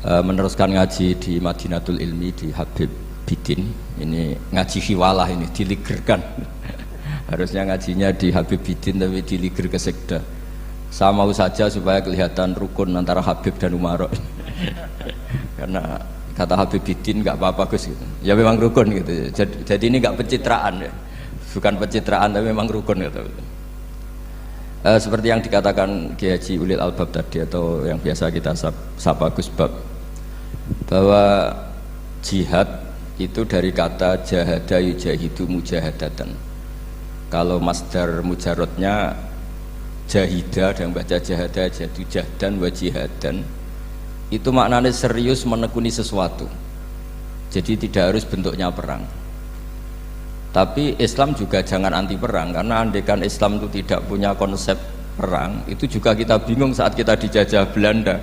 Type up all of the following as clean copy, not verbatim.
meneruskan ngaji di Madinatul Ilmi di Habib Bidin. Ini ngaji hiwalah, ini diligerkan. Harusnya ngajinya di Habib Bidin tapi diliger ke sekda. Saya mau saja supaya kelihatan rukun antara Habib dan Umarok. Karena kata Habib Bidin nggak apa-apa Gus gitu. Ya memang rukun gitu. Jadi ini nggak pencitraan ya. Bukan pencitraan tapi memang rukun gitu. Seperti yang dikatakan Kiai Haji Ulil Albab tadi atau yang biasa kita sapa Gus Bab, bahwa jihad itu dari kata jahada yujahidu mujahadatan. Kalau masdar mujarrodnya jahida, ada yang baca jahada jadu jahdan wa jihadan, itu maknanya serius menekuni sesuatu. Jadi tidak harus bentuknya perang. Tapi Islam juga jangan anti perang, karena andaikan Islam itu tidak punya konsep perang, itu juga kita bingung saat kita dijajah Belanda.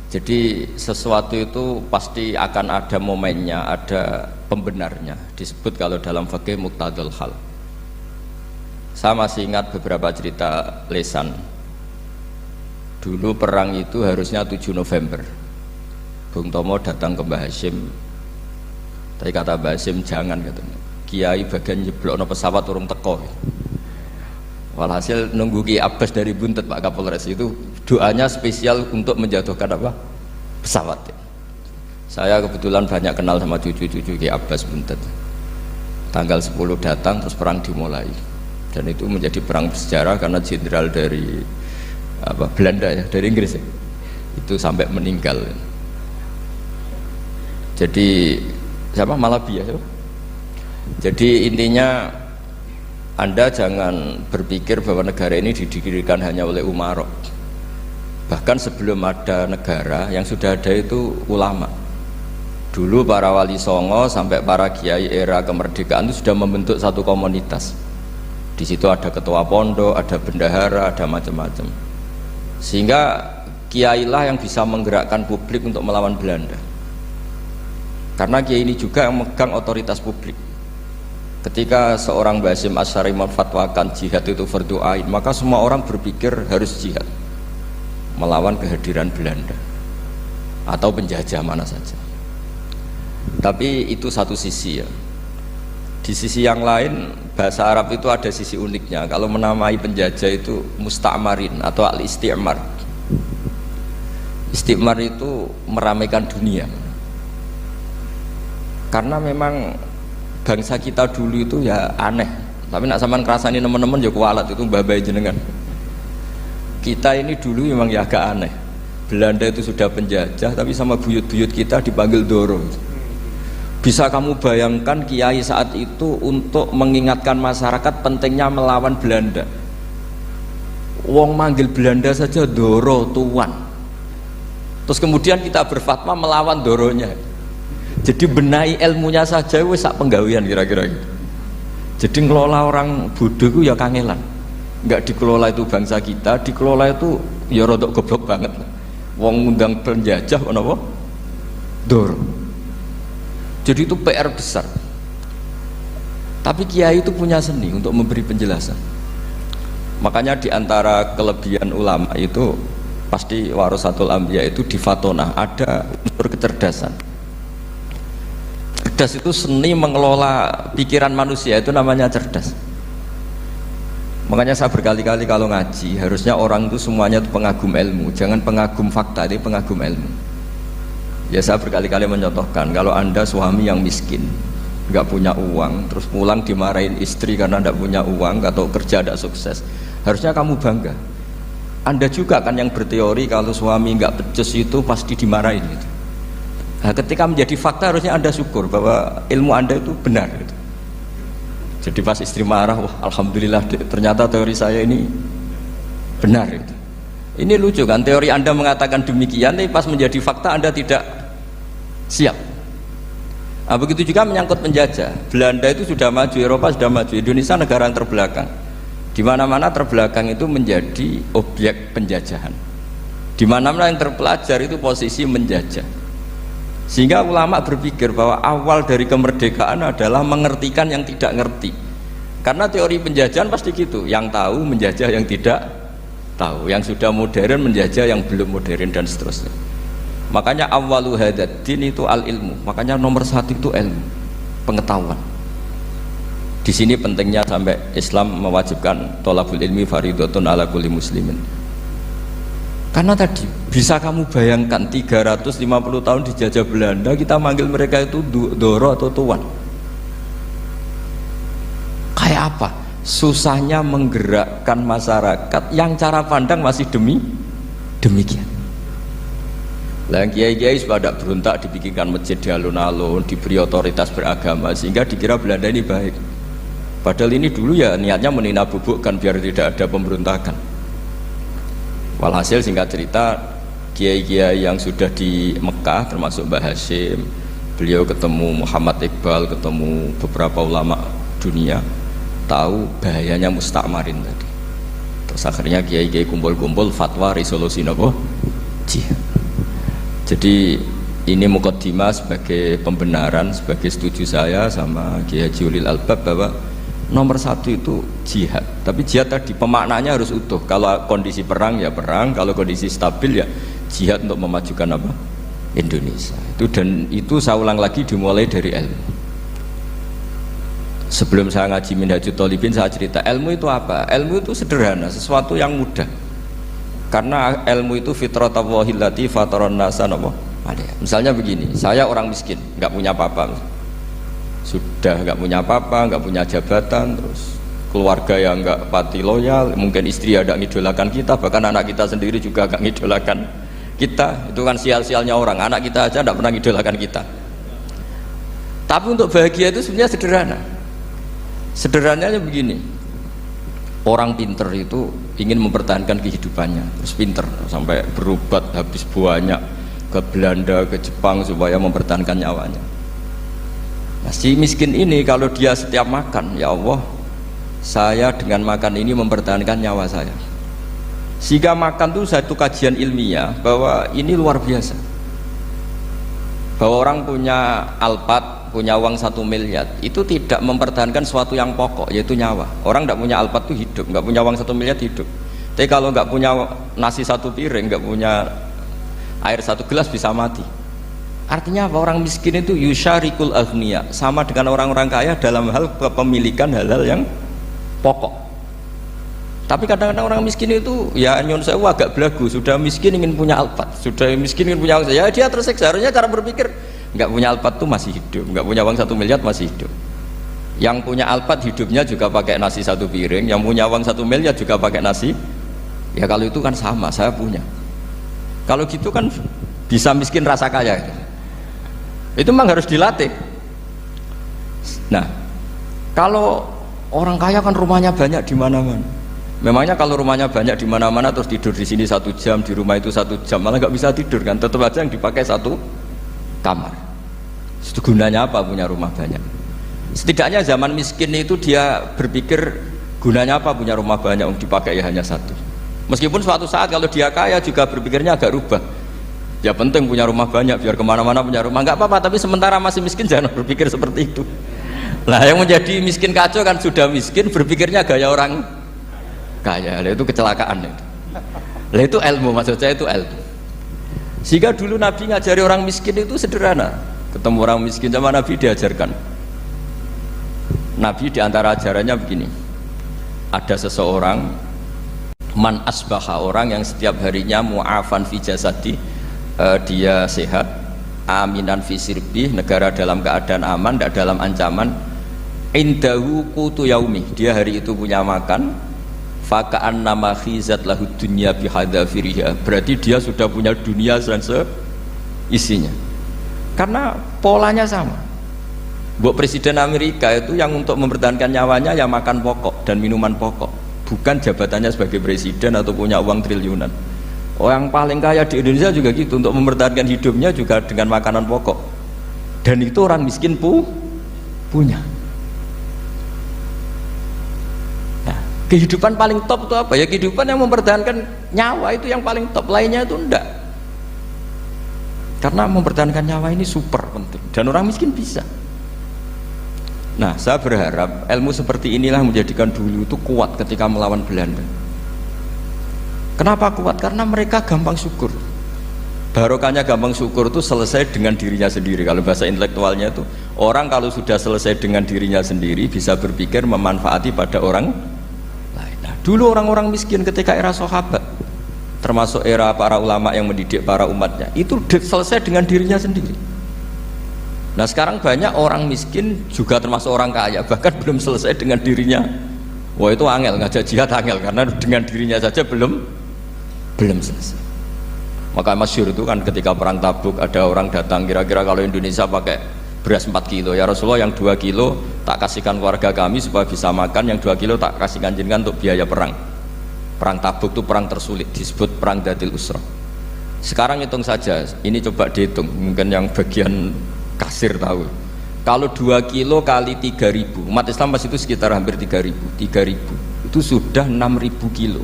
Jadi sesuatu itu pasti akan ada momennya, ada pembenarnya. Disebut kalau dalam fikih muqtadul hal. Saya masih ingat beberapa cerita lesan. Dulu perang itu harusnya 7 November. Bung Tomo datang ke Mbah Hashim. Tapi kata Mbah Hashim jangan katanya. Kiai bagian nyeblokno pesawat urung teko. Walhasil nunggu Ki Abbas dari Buntet Pak Kapolres itu doanya spesial untuk menjatuhkan apa? Pesawat. Saya kebetulan banyak kenal sama cucu-cucu Ki Abbas Buntet. Tanggal 10 datang terus perang dimulai. Dan itu menjadi perang bersejarah karena jenderal dari Belanda ya, dari Inggris ya. Itu sampai meninggal. Jadi siapa Malabia siapa? Jadi intinya Anda jangan berpikir bahwa negara ini didirikan hanya oleh Umarok. Bahkan sebelum ada negara yang sudah ada itu ulama. Dulu para wali songo sampai para kiai era kemerdekaan itu sudah membentuk satu komunitas. Di situ ada ketua pondok, ada bendahara, ada macam-macam. Sehingga kiailah yang bisa menggerakkan publik untuk melawan Belanda. Karena kiai ini juga yang megang otoritas publik. Ketika seorang Mbah Hasyim Asy'ari memfatwakan jihad itu fardhu ain, maka semua orang berpikir harus jihad melawan kehadiran Belanda atau penjajah mana saja. Tapi itu satu sisi ya. Di sisi yang lain bahasa Arab itu ada sisi uniknya. Kalau menamai penjajah itu musta'marin atau al-isti'mar. Isti'mar itu meramaikan dunia. Karena memang bangsa kita dulu itu ya aneh. Tapi nak sampean ngrasani teman-teman ya kualat itu mbah-mbah jenengan. Kita ini dulu memang ya agak aneh. Belanda itu sudah penjajah tapi sama buyut-buyut kita dipanggil Doro. Bisa kamu bayangkan kiai saat itu untuk mengingatkan masyarakat pentingnya melawan Belanda. Wong manggil Belanda saja Doro tuan. Terus kemudian kita berfatwa melawan Doronya. Jadi benahi ilmunya saja wis sak penggawean kira-kira gitu. Jadi ngelola orang bodoh itu ya kangelan. Enggak dikelola itu bangsa kita, dikelola itu ya rodok goblok banget. Wong ngundang penjajah apa? Doro. Jadi itu PR besar. Tapi kiai itu punya seni untuk memberi penjelasan. Makanya diantara kelebihan ulama itu pasti warasatul anbiya itu di fatonah ada unsur kecerdasan. Cerdas itu seni mengelola pikiran manusia, itu namanya cerdas. Makanya saya berkali-kali kalau ngaji harusnya orang itu semuanya itu pengagum ilmu, jangan pengagum fakta, ini pengagum ilmu. Ya saya berkali-kali mencontohkan, kalau Anda suami yang miskin, nggak punya uang, terus pulang dimarahin istri karena nggak punya uang atau kerja tidak sukses, harusnya kamu bangga. Anda juga kan yang berteori kalau suami nggak becus itu pasti dimarahin gitu. Nah, ketika menjadi fakta harusnya Anda syukur bahwa ilmu Anda itu benar gitu. Jadi pas istri marah, wah alhamdulillah ternyata teori saya ini benar gitu. Ini lucu kan, teori Anda mengatakan demikian tapi pas menjadi fakta Anda tidak siap. Nah, begitu juga menyangkut penjajah. Belanda itu sudah maju, Eropa sudah maju, Indonesia negara yang terbelakang. Di mana-mana terbelakang itu menjadi objek penjajahan. Di mana-mana yang terpelajar itu posisi menjajah. Sehingga ulama berpikir bahwa awal dari kemerdekaan adalah mengertikan yang tidak ngerti. Karena teori penjajahan pasti gitu, yang tahu menjajah yang tidak tahu. Yang sudah modern menjajah yang belum modern dan seterusnya. Makanya awwalu hadzal din itu al ilmu. Makanya nomor satu itu ilmu, pengetahuan. Di sini pentingnya sampai Islam mewajibkan thalabul ilmi fardhatun ala kulli muslimin. Karena tadi bisa kamu bayangkan 350 tahun dijajah Belanda, kita manggil mereka itu doro atau tuan. Kayak apa? Susahnya menggerakkan masyarakat yang cara pandang masih demikian. Lah kiai-kiai pada berontak dibikinkan masjid di alun-alun, diberi otoritas beragama sehingga dikira Belanda ini baik. Padahal ini dulu ya niatnya meninabubukan biar tidak ada pemberontakan. Walhasil singkat cerita, kiai-kiai yang sudah di Mekah termasuk Mbah Hashim, beliau ketemu Muhammad Iqbal, ketemu beberapa ulama dunia, tahu bahayanya mustakmarin tadi. Terus akhirnya kiai-kiai kumpul-kumpul fatwa resolusi nopo jihad. Jadi ini mukaddimah sebagai pembenaran, sebagai setuju saya sama Kiai Haji Ulil Albab bahwa nomor satu itu jihad. Tapi jihad tadi pemaknanya harus utuh. Kalau kondisi perang ya perang, kalau kondisi stabil ya jihad untuk memajukan apa? Indonesia. Dan itu saya ulang lagi dimulai dari ilmu. Sebelum saya ngaji Minhajut Thalibin saya cerita ilmu itu apa? Ilmu itu sederhana, sesuatu yang mudah. Karena ilmu itu fitratallahi allati fataran nasa napa? Misalnya begini, saya orang miskin, nggak punya apa-apa. Sudah nggak punya apa-apa, nggak punya jabatan, terus keluarga yang nggak pati loyal, mungkin istri ada ngidolakan kita, bahkan anak kita sendiri juga nggak ngidolakan kita. Itu kan sial-sialnya orang, anak kita aja nggak pernah ngidolakan kita. Tapi untuk bahagia itu sebenarnya sederhana. Sederhananya begini, orang pinter itu ingin mempertahankan kehidupannya, terus pinter sampai berobat habis banyak ke Belanda, ke Jepang supaya mempertahankan nyawanya. Nah, si miskin ini kalau dia setiap makan, ya Allah, saya dengan makan ini mempertahankan nyawa saya. Sehingga makan itu satu kajian ilmiah bahwa ini luar biasa. Bahwa orang punya Alphard, punya uang 1 miliar, itu tidak mempertahankan sesuatu yang pokok, yaitu nyawa. Orang tidak punya Alphard itu hidup, nggak punya uang 1 miliar hidup. Tapi kalau nggak punya nasi 1 piring, nggak punya air 1 gelas bisa mati. Artinya apa? Orang miskin itu yusyarikul aghniya, sama dengan orang-orang kaya dalam hal kepemilikan hal-hal yang pokok. Tapi kadang-kadang orang miskin itu ya nyon sewu agak belagu, sudah miskin ingin punya Alphard, sudah miskin ingin punya uang, ya dia tersiksa. Harusnya cara berpikir nggak punya Alphard tuh masih hidup, nggak punya uang 1 miliar masih hidup. Yang punya Alphard hidupnya juga pakai nasi 1 piring, yang punya uang 1 miliar juga pakai nasi. Ya kalau itu kan sama, saya punya. Kalau gitu kan bisa miskin rasa kaya gitu. Itu memang harus dilatih. Nah, kalau orang kaya kan rumahnya banyak di mana-mana. Memangnya kalau rumahnya banyak di mana-mana terus tidur di sini 1 jam, di rumah itu 1 jam, malah nggak bisa tidur kan? Tetap aja yang dipakai 1 kamar. Itu gunanya apa punya rumah banyak? Setidaknya zaman miskin itu dia berpikir gunanya apa punya rumah banyak yang dipakai ya hanya 1. Meskipun suatu saat kalau dia kaya juga berpikirnya agak rubah. Ya penting punya rumah banyak biar kemana-mana punya rumah, nggak apa-apa. Tapi sementara masih miskin jangan berpikir seperti itu. Nah yang menjadi miskin kacau kan sudah miskin berpikirnya gaya orang kaya. Nah, itu kecelakaan itu. Nah, itu ilmu, maksud saya itu ilmu. Sehingga dulu Nabi ngajari orang miskin itu sederhana. Ketemu orang miskin sama Nabi diajarkan. Nabi diantara ajarannya begini. Ada seseorang man asbaha, orang yang setiap harinya mu'afan fi jasadi, dia sehat, aminan fi sirbi, negara dalam keadaan aman, tidak dalam ancaman, indahu qutu yaumi, dia hari itu punya makan, faka'an nama khizat lahu dunya bihadafiriha, berarti dia sudah punya dunia dan seisinya. Karena polanya sama. Buat Presiden Amerika itu yang untuk mempertahankan nyawanya ya makan pokok dan minuman pokok, bukan jabatannya sebagai presiden atau punya uang triliunan. Orang paling kaya di Indonesia juga gitu, untuk mempertahankan hidupnya juga dengan makanan pokok. Dan itu orang miskin punya. Nah, kehidupan paling top itu apa? Ya kehidupan yang mempertahankan nyawa itu yang paling top, lainnya itu enggak. Karena mempertahankan nyawa ini super penting dan orang miskin bisa. Nah, saya berharap ilmu seperti inilah menjadikan dulu itu kuat ketika melawan Belanda. Kenapa kuat? Karena mereka gampang syukur. Barokahnya gampang syukur itu selesai dengan dirinya sendiri. Kalau bahasa intelektualnya itu, orang kalau sudah selesai dengan dirinya sendiri bisa berpikir memanfaati pada orang lain. Nah, dulu orang-orang miskin ketika era sahabat, termasuk era para ulama yang mendidik para umatnya, itu selesai dengan dirinya sendiri. Nah sekarang banyak orang miskin juga termasuk orang kaya, bahkan belum selesai dengan dirinya. Wah itu angel, ngajak jihad angel, karena dengan dirinya saja belum selesai. Maka masyhur itu kan ketika perang Tabuk, ada orang datang, kira-kira kalau Indonesia pakai beras 4 kilo, ya Rasulullah yang 2 kilo tak kasihkan keluarga kami supaya bisa makan, yang 2 kilo tak kasihkan jenengan untuk biaya perang. Perang Tabuk itu perang tersulit, disebut perang Dhatil Usra. Sekarang hitung saja, ini coba dihitung, mungkin yang bagian kasir tahu. Kalau 2 kilo kali 3.000, umat Islam pas itu sekitar hampir 3.000 itu sudah 6.000 kilo.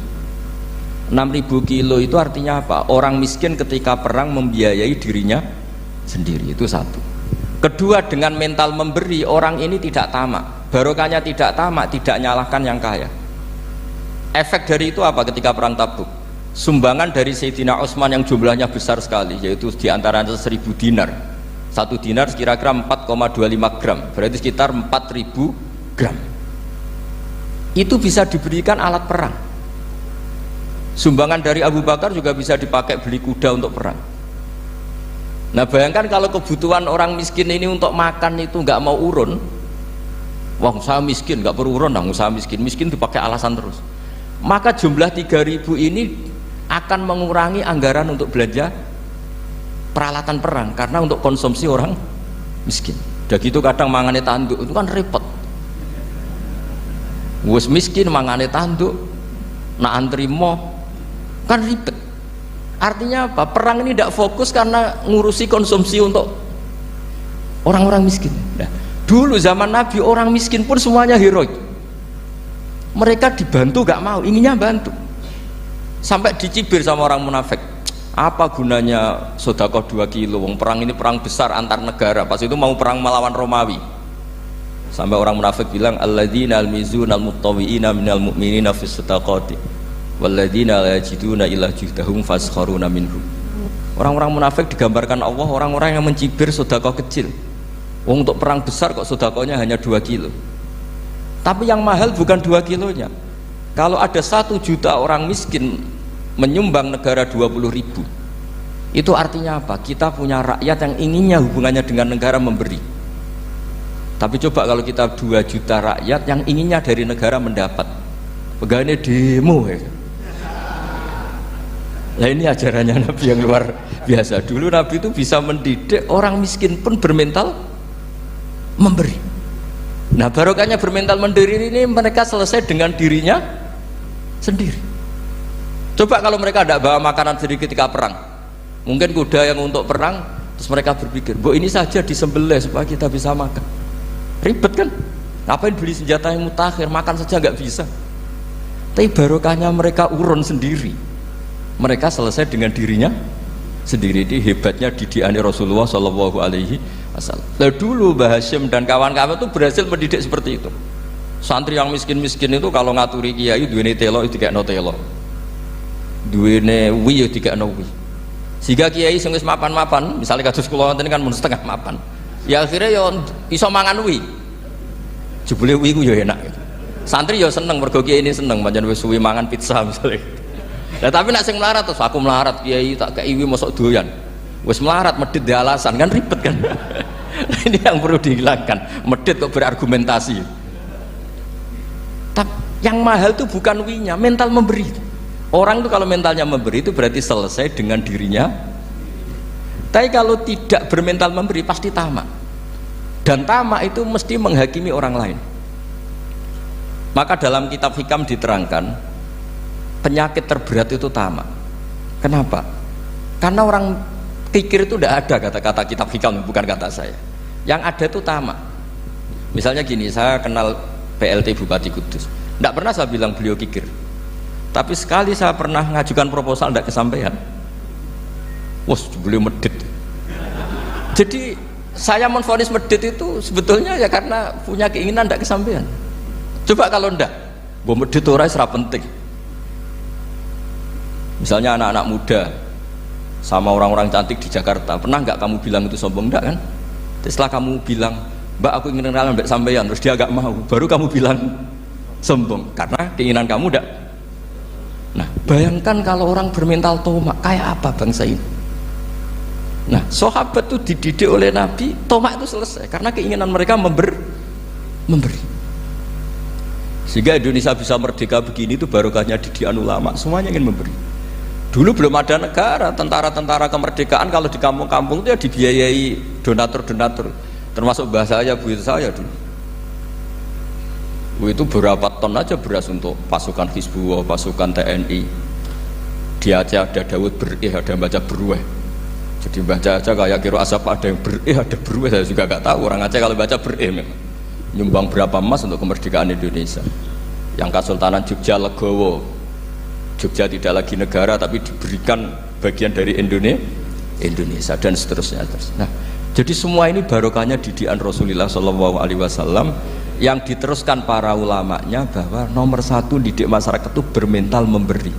6.000 kilo itu artinya apa? Orang miskin ketika perang membiayai dirinya sendiri, itu satu. Kedua, dengan mental memberi, orang ini tidak tamak. Barokahnya tidak tamak, tidak nyalahkan yang kaya. Efek dari itu apa ketika perang Tabuk? Sumbangan dari Sayyidina Utsman yang jumlahnya besar sekali, yaitu diantaranya 1.000 dinar. 1 dinar kira-kira 4,25 gram, berarti sekitar 4.000 gram. Itu bisa diberikan alat perang. Sumbangan dari Abu Bakar juga bisa dipakai beli kuda untuk perang. Nah bayangkan kalau kebutuhan orang miskin ini untuk makan itu nggak mau urun. Wah usaha miskin nggak perlu urun, usaha miskin dipakai alasan terus. Maka jumlah 3.000 ini akan mengurangi anggaran untuk belanja peralatan perang, karena untuk konsumsi orang miskin. Udah gitu kadang mangane tanduk itu kan repot. Wes miskin mangane tanduk, nak antri mo kan ribet. Artinya apa? Perang ini tidak fokus karena ngurusi konsumsi untuk orang-orang miskin. Nah, dulu zaman Nabi orang miskin pun semuanya heroik. Mereka dibantu gak mau, inginnya bantu. Sampai dicibir sama orang munafik. Apa gunanya sedekah 2 kilo? Wong perang ini perang besar antar negara. Pas itu mau perang melawan Romawi. Sampai orang munafik bilang alladzina almizuna almuttawwiina minal mu'minina fis sadaqati walladzina la yajiduna illa juhdahum faskharuna minhum. Orang-orang munafik digambarkan Allah orang-orang yang mencibir sedekah kecil. Wong untuk perang besar kok sedekahnya hanya 2 kilo. Tapi yang mahal bukan 2 kilonya. Kalau ada 1 juta orang miskin menyumbang negara 20.000, itu artinya apa? Kita punya rakyat yang inginnya hubungannya dengan negara memberi. Tapi coba kalau kita 2 juta rakyat yang inginnya dari negara mendapat, pegawainya demo ya. Nah ini ajarannya Nabi yang luar biasa. Dulu Nabi itu bisa mendidik orang miskin pun bermental memberi. Nah barokahnya bermental mandiri ini mereka selesai dengan dirinya sendiri. Coba kalau mereka tidak bawa makanan sendiri ketika perang, mungkin kuda yang untuk perang, terus mereka berpikir, bu ini saja disembelih supaya kita bisa makan. Ribet kan? Ngapain beli senjata yang mutakhir, makan saja nggak bisa. Tapi barokahnya mereka urun sendiri. Mereka selesai dengan dirinya sendiri. Ini hebatnya didikan Rasulullah Shallallahu Alaihi Wasallam. Nah, dulu Mbah Hashim dan kawan-kawan itu berhasil mendidik seperti itu. Santri yang miskin-miskin itu kalau ngaturi kiai duwene telo itu dikekno telo, duwene wi itu dikekno wi. Sehingga kiai sing wis mapan-mapan, misalnya kados kula wonten kan mun setengah mapan, ya akhirnya ya iso mangan wi. Jebule wi ku ya enak gitu. Santri ya seneng mergo kiai ini seneng pancen wis suwi mangan pizza misalnya. Nah, tapi nak sing melarat terus aku melarat kiai tak kei wi mosok doyan. Wis melarat medhit di alasan kan ribet kan. Ini yang perlu dihilangkan. Medhit kok berargumentasi. Tapi yang mahal itu bukan winya, mental memberi. Orang itu kalau mentalnya memberi itu berarti selesai dengan dirinya. Tapi kalau tidak bermental memberi pasti tamak. Dan tamak itu mesti menghakimi orang lain. Maka dalam kitab Hikam diterangkan penyakit terberat itu tamak. Kenapa? Karena orang pikir itu tidak ada kata-kata kitab Hikam, bukan kata saya. Yang ada itu tamak. Misalnya gini, saya kenal PLT Bupati Kudus. Tidak pernah saya bilang beliau kikir. Tapi sekali saya pernah ngajukan proposal tidak kesampaian. Wah, beliau medit. Jadi saya menvonis medit itu sebetulnya ya karena punya keinginan tidak kesampaian. Coba kalau tidak, medit orang serap penting. Misalnya anak-anak muda sama orang-orang cantik di Jakarta, pernah nggak kamu bilang itu sombong? Enggak kan? Terus setelah kamu bilang, Mbak aku ingin kenalan Mbak sampeyan, terus dia agak mau, baru kamu bilang sombong karena keinginan kamu enggak. Nah, bayangkan kalau orang bermental tomak, kayak apa bangsa ini? Nah, sahabat itu dididik oleh Nabi, tomak itu selesai karena keinginan mereka memberi. Sehingga Indonesia bisa merdeka begini itu barokahnya didikan ulama, semuanya ingin memberi. Dulu belum ada negara, tentara-tentara kemerdekaan kalau di kampung-kampung itu ya dibiayai donatur-donatur, termasuk bahasa saya, bu saya dulu. Itu berapa ton aja beras untuk pasukan Hizbullah, pasukan TNI. Di Aceh ada Daud berih, ada yang baca berueh. Jadi baca aja kayak kira asap ada yang berih, ada berueh, saya juga gak tahu. Orang Aceh kalau baca berih memang. Nyumbang berapa emas untuk kemerdekaan Indonesia. Yang Kesultanan Jogja Legowo, Jogja tidak lagi negara tapi diberikan bagian dari Indonesia dan seterusnya. Nah, jadi semua ini barokahnya didikan Rasulullah SAW yang diteruskan para ulamanya bahwa nomor satu didik masyarakat itu bermental memberi.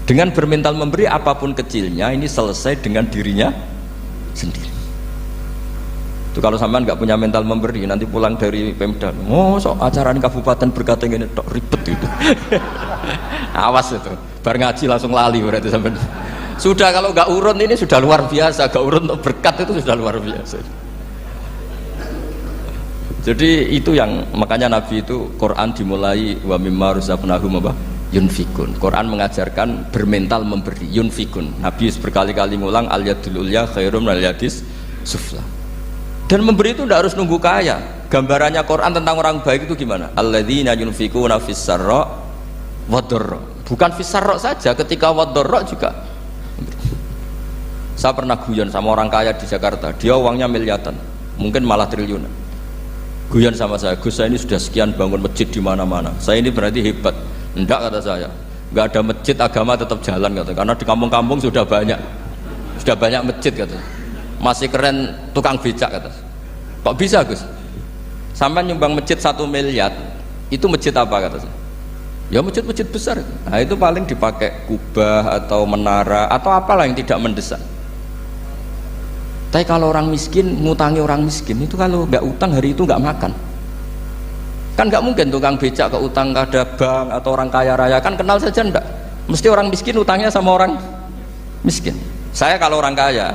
Dengan bermental memberi apapun kecilnya ini selesai dengan dirinya sendiri. Itu kalau sampean nggak punya mental memberi, nanti pulang dari Pemda, sok acara ini kabupaten berkata ini tok ribet itu. Awas itu, bar ngaji langsung lali berarti sampean. Sudah kalau nggak urun ini sudah luar biasa, nggak urun untuk berkat itu sudah luar biasa. Jadi itu yang makanya Nabi itu Quran dimulai wa mimma razaqnahum yunfikun. Quran mengajarkan bermental memberi, yunfikun. Nabi berkali-kali ngulang al yadul ulya khairum al yadis sufla. Dan memberi itu tidak harus nunggu kaya. Gambarannya Quran tentang orang baik itu gimana? Alladzina yunfikuna fis sarra wadharra. Bukan fis sarra saja, ketika wadharra juga. Saya pernah guyon sama orang kaya di Jakarta, dia uangnya miliaran, mungkin malah triliunan. Guyon sama saya, Gus saya ini sudah sekian bangun masjid di mana-mana. Saya ini berarti hebat. Enggak, kata saya. Enggak ada masjid, agama tetap jalan kata. Karena di kampung-kampung sudah banyak masjid kata. Masih keren tukang becak kata. Kok bisa Gus? Sampai nyumbang masjid 1 miliar, itu masjid apa kata saya? Ya masjid-masjid besar. Nah itu paling dipakai kubah atau menara atau apalah yang tidak mendesak. Tapi kalau orang miskin ngutangi orang miskin itu kalau nggak utang hari itu nggak makan. Kan nggak mungkin tukang becak ke utang ada bank atau orang kaya raya kan kenal saja enggak. Mesti orang miskin utangnya sama orang miskin. Saya kalau orang kaya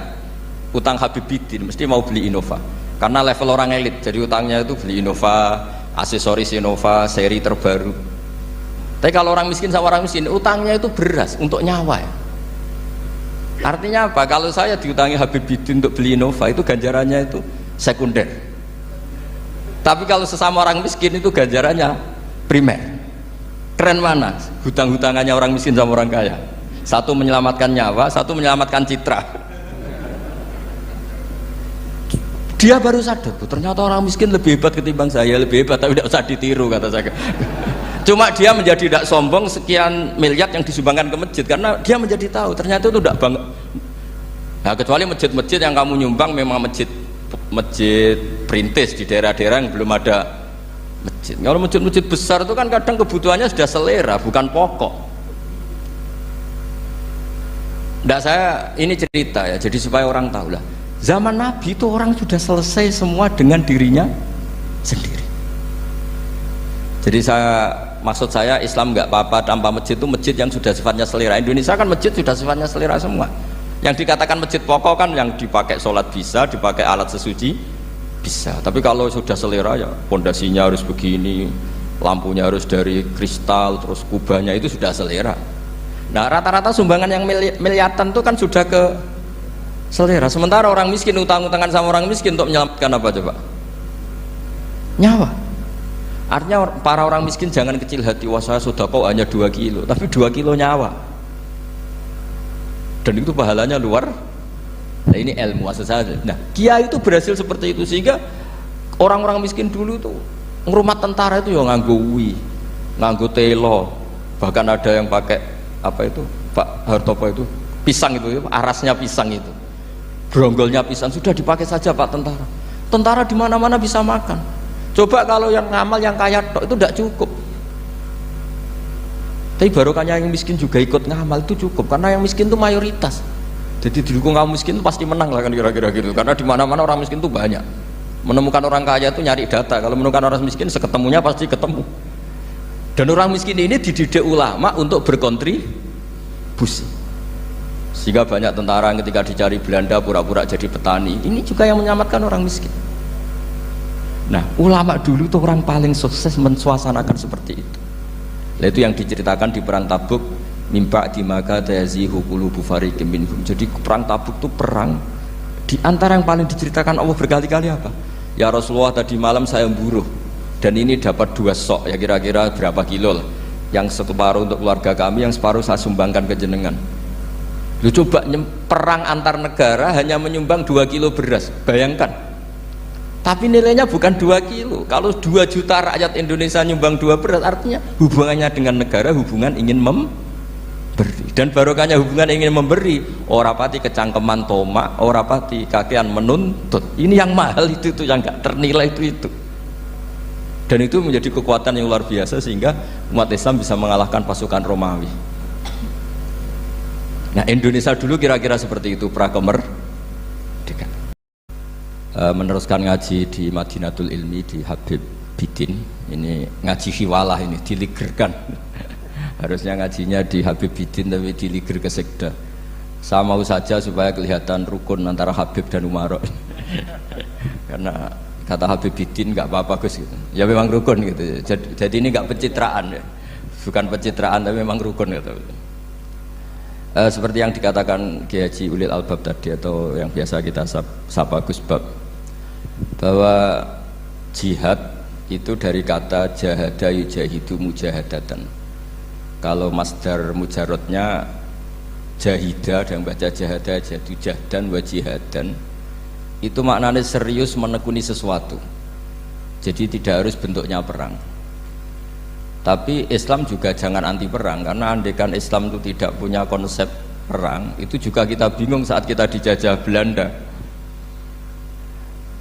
utang Habib Bidin mesti mau beli Innova karena level orang elit, jadi utangnya itu beli Innova, aksesoris Innova seri terbaru. Tapi kalau orang miskin sama orang miskin utangnya itu beras untuk nyawa ya. Artinya apa? Kalau saya diutangi Habib Bidin untuk beli Innova itu ganjarannya itu sekunder, tapi kalau sesama orang miskin itu ganjarannya primer. Keren mana hutang-hutangannya orang miskin sama orang kaya? Satu menyelamatkan nyawa, satu menyelamatkan citra. Dia baru sadar, ternyata orang miskin lebih hebat ketimbang saya, lebih hebat tapi tidak usah ditiru kata saya. Cuma dia menjadi tidak sombong sekian miliar yang disumbangkan ke masjid karena dia menjadi tahu ternyata itu tidak bangga. Nah, kecuali masjid-masjid yang kamu nyumbang memang masjid perintis di daerah-daerah yang belum ada masjid. Kalau masjid-masjid besar itu kan kadang kebutuhannya sudah selera bukan pokok. Nah, saya ini cerita ya, jadi supaya orang tahu lah. Zaman Nabi itu orang sudah selesai semua dengan dirinya sendiri. Jadi maksud saya Islam nggak apa-apa tanpa masjid itu masjid yang sudah sifatnya selera. Indonesia kan masjid sudah sifatnya selera semua. Yang dikatakan masjid pokok kan yang dipakai sholat bisa, dipakai alat sesuci bisa. Tapi kalau sudah selera ya pondasinya harus begini, lampunya harus dari kristal, terus kubahnya itu sudah selera. Nah rata-rata sumbangan yang miliatan itu kan sudah ke selera. Sementara orang miskin utang-utangan sama orang miskin untuk menyelamatkan apa coba? Nyawa. Artinya para orang miskin jangan kecil hati, wah saya sedekah hanya 2 kilo, tapi 2 kilo nyawa. Dan itu pahalanya luar. Nah ini ilmu asal saja. Nah kiai itu berhasil seperti itu sehingga orang-orang miskin dulu itu ngrumat tentara itu ya nganggo wi, nganggo telo, bahkan ada yang pakai apa itu Pak Hartopo itu pisang itu, arasnya pisang itu. Bronggolnya pisang sudah dipakai saja Pak tentara. Tentara di mana-mana bisa makan. Coba kalau yang ngamal yang kaya tok itu tidak cukup. Tapi barokahnya yang miskin juga ikut ngamal itu cukup, karena yang miskin itu mayoritas. Jadi didukung kaum miskin itu pasti menang lah kan kira-kira gitu. Karena di mana-mana orang miskin itu banyak. Menemukan orang kaya itu nyari data. Kalau menemukan orang miskin seketemunya pasti ketemu. Dan orang miskin ini dididik ulama untuk berkontribusi. Sehingga banyak tentara yang ketika dicari Belanda pura-pura jadi petani. Ini juga yang menyelamatkan orang miskin. Nah, ulama dulu itu orang paling sukses mensuasanakan seperti itu. Nah, itu yang diceritakan di perang Tabuk, mimpa di maka tayazihu qulubu fariqim minhum. Jadi perang Tabuk itu perang di antara yang paling diceritakan Allah berkali-kali apa? Ya Rasulullah, tadi malam saya buruh dan ini dapat 2 sok, ya kira-kira berapa kilo lah. Yang separuh untuk keluarga kami, yang separuh saya sumbangkan ke jenengan. Lu coba perang antar negara hanya menyumbang 2 kilo beras, bayangkan. Tapi nilainya bukan 2 kilo. Kalau 2 juta rakyat Indonesia nyumbang 2 beras, artinya hubungannya dengan negara hubungan ingin memberi. Dan barokahnya hubungan ingin memberi, ora pati kecangkeman tomak, ora pati kakean menuntut. Ini yang mahal itu yang gak ternilai itu. Dan itu menjadi kekuatan yang luar biasa sehingga umat Islam bisa mengalahkan pasukan Romawi. Nah, Indonesia dulu kira-kira seperti itu prakemerdekaan. Meneruskan ngaji di Madinatul Ilmi di Habib Bidin, ini ngaji hiwalah, ini diligerkan. Harusnya ngajinya di Habib Bidin tapi diliger ke sekda. Saya mau saja supaya kelihatan rukun antara Habib dan Umaro. Karena kata Habib Bidin nggak apa-apa Gus gitu. Ya memang rukun gitu. Jadi ini nggak pencitraan ya. Bukan pencitraan tapi memang rukun gitu. Seperti yang dikatakan Kiai Haji Ulil Albab tadi, atau yang biasa kita sapa Gus Bab, bahwa jihad itu dari kata jahada yujahidu mujahadatan. Kalau masdar mujarrodnya jahida, dan baca jahada jadu jahdan wa jihadan, itu maknanya serius menekuni sesuatu. Jadi tidak harus bentuknya perang. Tapi Islam juga jangan anti perang, karena andaikan Islam itu tidak punya konsep perang, itu juga kita bingung saat kita dijajah Belanda.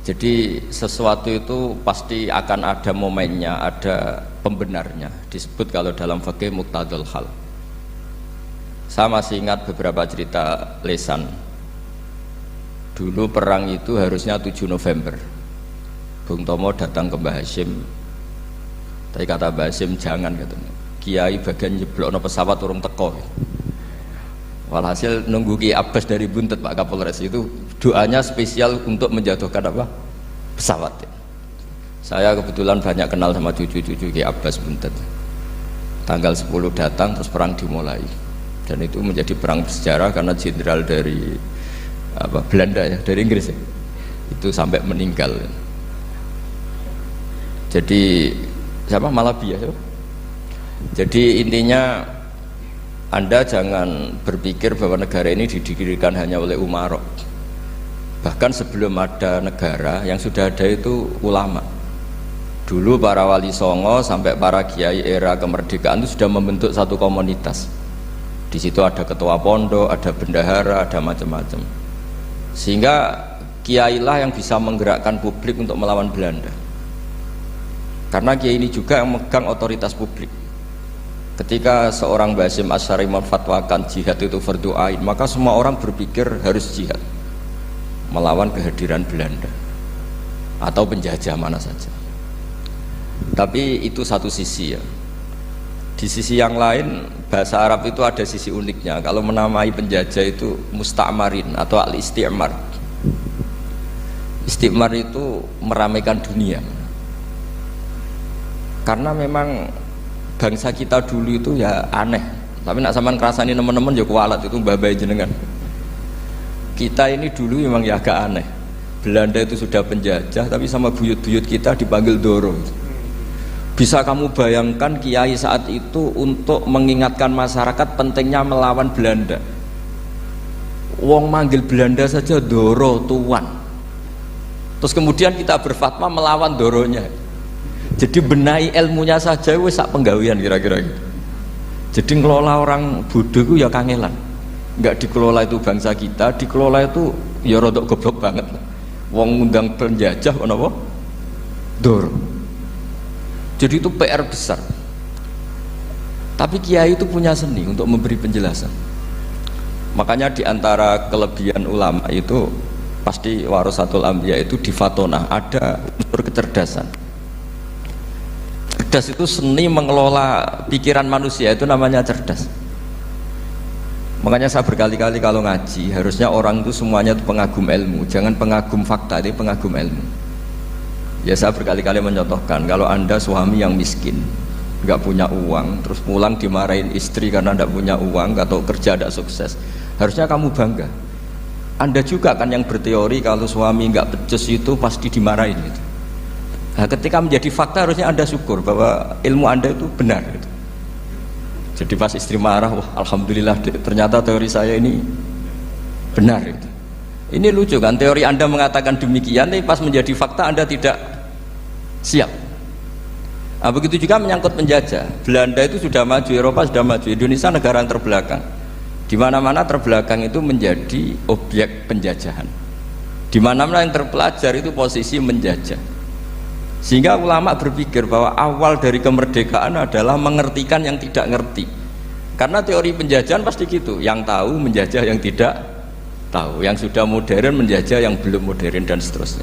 Jadi sesuatu itu pasti akan ada momennya, ada pembenarnya. Disebut kalau dalam fikih muqtadul hal. Saya masih ingat beberapa cerita lesan. Dulu perang itu harusnya 7 November. Bung Tomo datang ke Mbah Hashim. Tapi kata Mbah Hashim jangan katanya. Kiai bagian nyeblokno pesawat urung teko. Walhasil nunggu Ki Abbas dari Buntet Pak Kapolres itu doanya spesial untuk menjatuhkan apa? Pesawat. Saya kebetulan banyak kenal sama cucu-cucu Ki Abbas Buntet. Tanggal 10 datang terus perang dimulai. Dan itu menjadi perang bersejarah karena jenderal dari Belanda ya, dari Inggris ya. Itu sampai meninggal. Jadi siapa Malabi ya? Jadi intinya Anda jangan berpikir bahwa negara ini didirikan hanya oleh umarok. Bahkan sebelum ada negara, yang sudah ada itu ulama. Dulu para wali songo sampai para kiai era kemerdekaan itu sudah membentuk satu komunitas. Di situ ada ketua pondok, ada bendahara, ada macam-macam. Sehingga kiailah yang bisa menggerakkan publik untuk melawan Belanda. Karena kiai ini juga yang megang otoritas publik. Ketika seorang Mbah Hashim Asy'ari memfatwakan jihad itu fardhu ain, maka semua orang berpikir harus jihad melawan kehadiran Belanda atau penjajah mana saja. Tapi itu satu sisi ya. Di sisi yang lain, bahasa Arab itu ada sisi uniknya. Kalau menamai penjajah itu musta'marin atau al-isti'mar. Isti'mar itu meramaikan dunia. Karena memang bangsa kita dulu itu ya aneh. Tapi nak sampean ngrasani teman-teman ya kualat itu mbah-mbah jenengan. Kita ini dulu memang ya agak aneh. Belanda itu sudah penjajah, tapi sama buyut-buyut kita dipanggil Doro. Bisa kamu bayangkan kiai saat itu untuk mengingatkan masyarakat pentingnya melawan Belanda. Wong manggil Belanda saja Doro tuan. Terus kemudian kita berfatwa melawan Doronya. Jadi benahi ilmunya saja wis sak penggawean kira-kira gitu. Jadi ngelola orang bodoh itu ya kangelan. Enggak dikelola itu bangsa kita, dikelola itu ya rodok goblok banget. Wong ngundang penjajah kenapa? Doro. Jadi itu PR besar. Tapi kiai itu punya seni untuk memberi penjelasan. Makanya di antara kelebihan ulama itu pasti warasatul anbiya itu di fatona ada unsur kecerdasan. Cerdas itu seni mengelola pikiran manusia, itu namanya cerdas. Makanya saya berkali-kali kalau ngaji harusnya orang itu semuanya itu pengagum ilmu, jangan pengagum fakta, ini pengagum ilmu. Ya saya berkali-kali mencontohkan, kalau Anda suami yang miskin, nggak punya uang, terus pulang dimarahin istri karena nggak punya uang atau kerja tidak sukses, harusnya kamu bangga. Anda juga kan yang berteori kalau suami nggak becus itu pasti dimarahin gitu. Nah, ketika menjadi fakta harusnya Anda syukur bahwa ilmu Anda itu benar gitu. Jadi pas istri marah, wah alhamdulillah ternyata teori saya ini benar gitu. Ini lucu kan, teori Anda mengatakan demikian, tapi pas menjadi fakta Anda tidak siap. Nah, begitu juga menyangkut penjajah. Belanda itu sudah maju, Eropa sudah maju, Indonesia negara yang terbelakang. Di mana-mana terbelakang itu menjadi objek penjajahan. Di mana-mana yang terpelajar itu posisi menjajah. Sehingga ulama berpikir bahwa awal dari kemerdekaan adalah mengertikan yang tidak ngerti. Karena teori penjajahan pasti gitu, yang tahu menjajah yang tidak tahu, yang sudah modern menjajah yang belum modern dan seterusnya.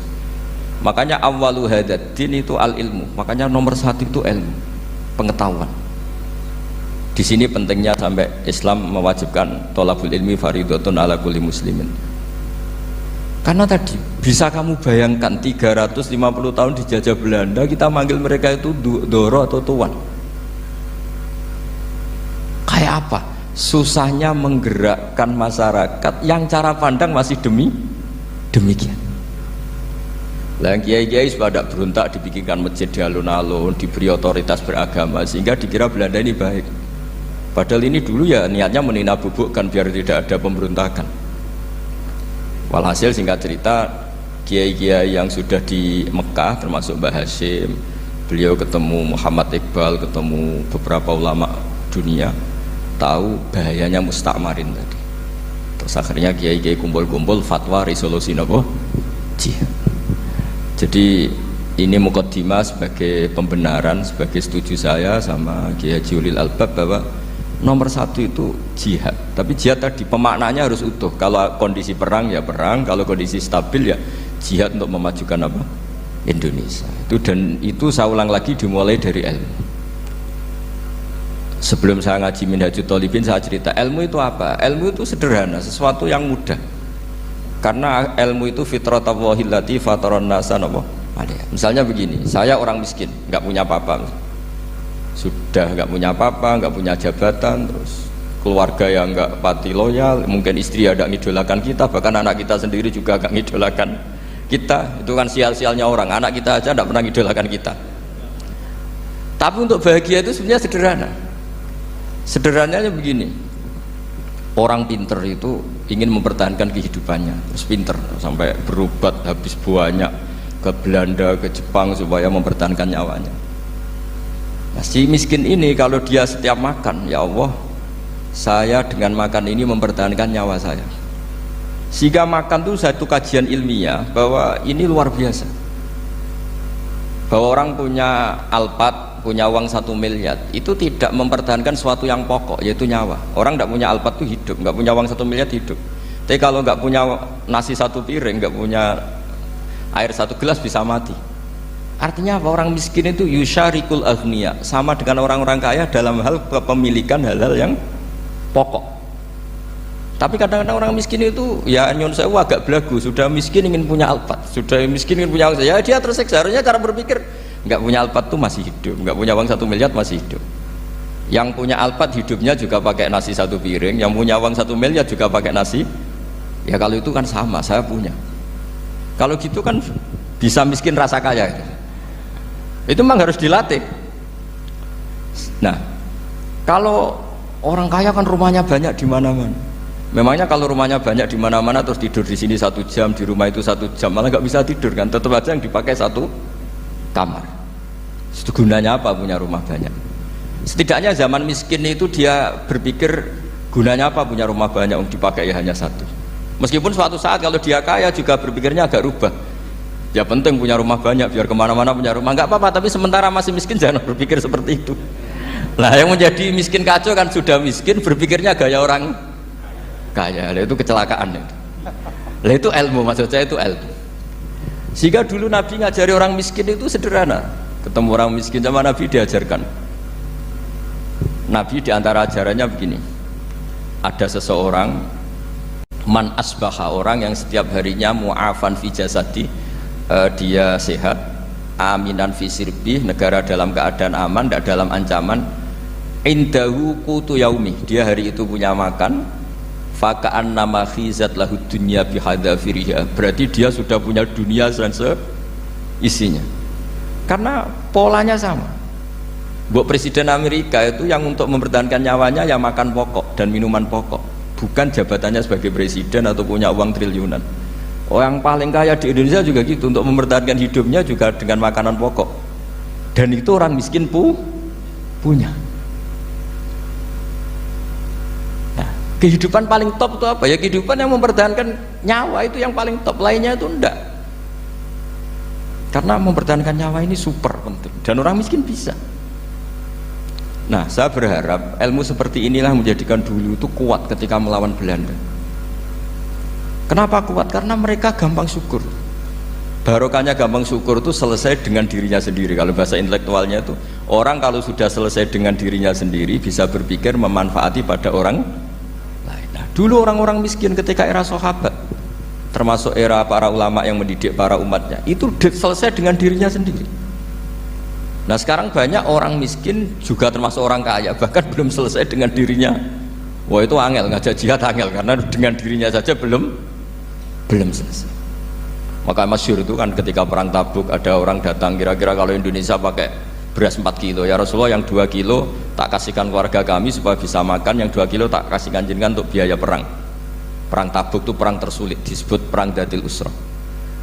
Makanya awalu hadad din itu al ilmu. Makanya nomor satu itu ilmu, pengetahuan. Di sini pentingnya sampai Islam mewajibkan thalabul ilmi fardhatun ala kulli muslimin. Karena tadi bisa kamu bayangkan 350 tahun dijajah Belanda, kita manggil mereka itu doro atau tuan. Kayak apa? Susahnya menggerakkan masyarakat yang cara pandang masih demikian. Lah kiai-kiai sudah berontak dibikinkan masjid di alun-alun, diberi otoritas beragama sehingga dikira Belanda ini baik. Padahal ini dulu ya niatnya meninabubukan biar tidak ada pemberontakan. Walhasil singkat cerita, kiai-kiai yang sudah di Mekah termasuk Mbah Hashim, beliau ketemu Muhammad Iqbal, ketemu beberapa ulama dunia, tahu bahayanya mustakmarin tadi. Terus akhirnya kiai-kiai kumpul-kumpul fatwa resolusi nopo jihad. Jadi ini mukaddimah sebagai pembenaran, sebagai setuju saya sama Kiai Haji Ulil Albab bahwa nomor satu itu jihad. Tapi jihad tadi pemaknanya harus utuh. Kalau kondisi perang ya perang, kalau kondisi stabil ya jihad untuk memajukan apa? Indonesia. Dan itu saya ulang lagi dimulai dari ilmu. Sebelum saya ngaji Minhajut Thalibin saya cerita ilmu itu apa? Ilmu itu sederhana, sesuatu yang mudah. Karena ilmu itu fitratallahi allati fataran nasa napa? Misalnya begini, saya orang miskin, nggak punya apa-apa. Sudah nggak punya apa-apa, nggak punya jabatan, terus keluarga yang nggak pati loyal, mungkin istri ada ngidolakan kita, bahkan anak kita sendiri juga nggak ngidolakan kita. Itu kan sial-sialnya orang, anak kita aja nggak pernah ngidolakan kita. Tapi untuk bahagia itu sebenarnya sederhana. Sederhananya begini, orang pinter itu ingin mempertahankan kehidupannya, terus pinter sampai berobat habis banyak ke Belanda, ke Jepang supaya mempertahankan nyawanya. Nah, si miskin ini kalau dia setiap makan, ya Allah, saya dengan makan ini mempertahankan nyawa saya. Sehingga makan itu satu kajian ilmiah bahwa ini luar biasa. Bahwa orang punya Alphard, punya uang 1 miliar, itu tidak mempertahankan sesuatu yang pokok, yaitu nyawa. Orang tidak punya Alphard itu hidup, nggak punya uang 1 miliar hidup. Tapi kalau nggak punya nasi 1 piring, nggak punya air 1 gelas bisa mati. Artinya apa? Orang miskin itu yusyarikul aghniya, sama dengan orang-orang kaya dalam hal kepemilikan hal-hal yang pokok. Tapi kadang-kadang orang miskin itu ya nyon sewu agak belagu, sudah miskin ingin punya Alphard, sudah miskin ingin punya uang, ya dia tersiksa. Harusnya cara berpikir nggak punya Alphard tuh masih hidup, nggak punya uang 1 miliar masih hidup. Yang punya Alphard hidupnya juga pakai nasi 1 piring, yang punya uang 1 miliar juga pakai nasi. Ya kalau itu kan sama, saya punya. Kalau gitu kan bisa miskin rasa kaya. Itu memang harus dilatih. Nah, kalau orang kaya kan rumahnya banyak di mana-mana. Memangnya kalau rumahnya banyak di mana-mana terus tidur di sini 1 jam, di rumah itu 1 jam, malah nggak bisa tidur kan? Tetap aja yang dipakai 1 kamar. Itu gunanya apa punya rumah banyak? Setidaknya zaman miskin itu dia berpikir gunanya apa punya rumah banyak yang dipakai ya hanya 1. Meskipun suatu saat kalau dia kaya juga berpikirnya agak rubah. Ya penting punya rumah banyak biar kemana-mana punya rumah, nggak apa-apa. Tapi sementara masih miskin jangan berpikir seperti itu. Lah yang menjadi miskin kacau kan sudah miskin berpikirnya gaya orang kaya. Lah itu kecelakaan itu. Lah itu ilmu, maksud saya itu ilmu. Sehingga dulu Nabi ngajari orang miskin itu sederhana. Ketemu orang miskin sama Nabi diajarkan. Nabi diantara ajarannya begini. Ada seseorang man asbaha, orang yang setiap harinya mu'afan fi jasadi, dia sehat, aminan fi sirbi, negara dalam keadaan aman, tidak dalam ancaman, indahu qutu yaumi, dia hari itu punya makan, faka'an nama khizat lahu dunya bihadafiriha, berarti dia sudah punya dunia dan seisinya, karena polanya sama. Buat Presiden Amerika itu yang untuk mempertahankan nyawanya ya makan pokok dan minuman pokok, bukan jabatannya sebagai presiden atau punya uang triliunan. Orang paling kaya di Indonesia juga gitu, untuk mempertahankan hidupnya juga dengan makanan pokok, dan itu orang miskin punya. Nah, kehidupan paling top itu apa? Ya kehidupan yang mempertahankan nyawa, itu yang paling top, lainnya itu enggak, karena mempertahankan nyawa ini super penting dan orang miskin bisa. Nah, saya berharap ilmu seperti inilah menjadikan dulu itu kuat ketika melawan Belanda. Kenapa kuat? Karena mereka gampang syukur. Barokahnya gampang syukur itu selesai dengan dirinya sendiri. Kalau bahasa intelektualnya itu, orang kalau sudah selesai dengan dirinya sendiri bisa berpikir memanfaati pada orang lain. Nah, dulu orang-orang miskin ketika era sahabat, termasuk era para ulama yang mendidik para umatnya, itu selesai dengan dirinya sendiri. Nah sekarang banyak orang miskin juga termasuk orang kaya, bahkan belum selesai dengan dirinya. Wah itu angel, ngajak jihad angel, karena dengan dirinya saja belum selesai. Maka masyhur itu kan ketika perang Tabuk, ada orang datang, kira-kira kalau Indonesia pakai beras 4 kilo, ya Rasulullah yang 2 kilo tak kasihkan keluarga kami supaya bisa makan, yang 2 kilo tak kasihkan jenengan untuk biaya perang. Perang Tabuk itu perang tersulit, disebut perang Dhatil Usra.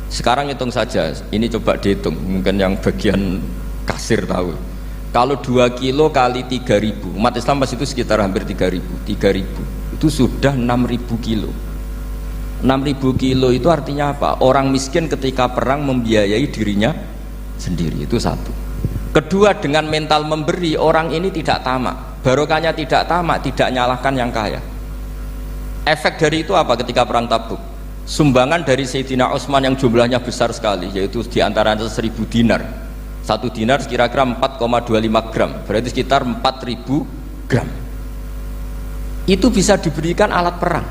Sekarang hitung saja, ini coba dihitung, mungkin yang bagian kasir tahu, kalau 2 kilo kali 3.000, umat Islam pas itu sekitar hampir 3.000 itu sudah 6.000 kilo. 6.000 kilo itu artinya apa? Orang miskin ketika perang membiayai dirinya sendiri, itu satu. Kedua, dengan mental memberi, orang ini tidak tamak. Barokahnya tidak tamak, tidak nyalahkan yang kaya. Efek dari itu apa ketika perang Tabuk? Sumbangan dari Sayyidina Utsman yang jumlahnya besar sekali, yaitu diantaranya 1.000 dinar. 1 dinar kira-kira 4,25 gram, berarti sekitar 4.000 gram. Itu bisa diberikan alat perang.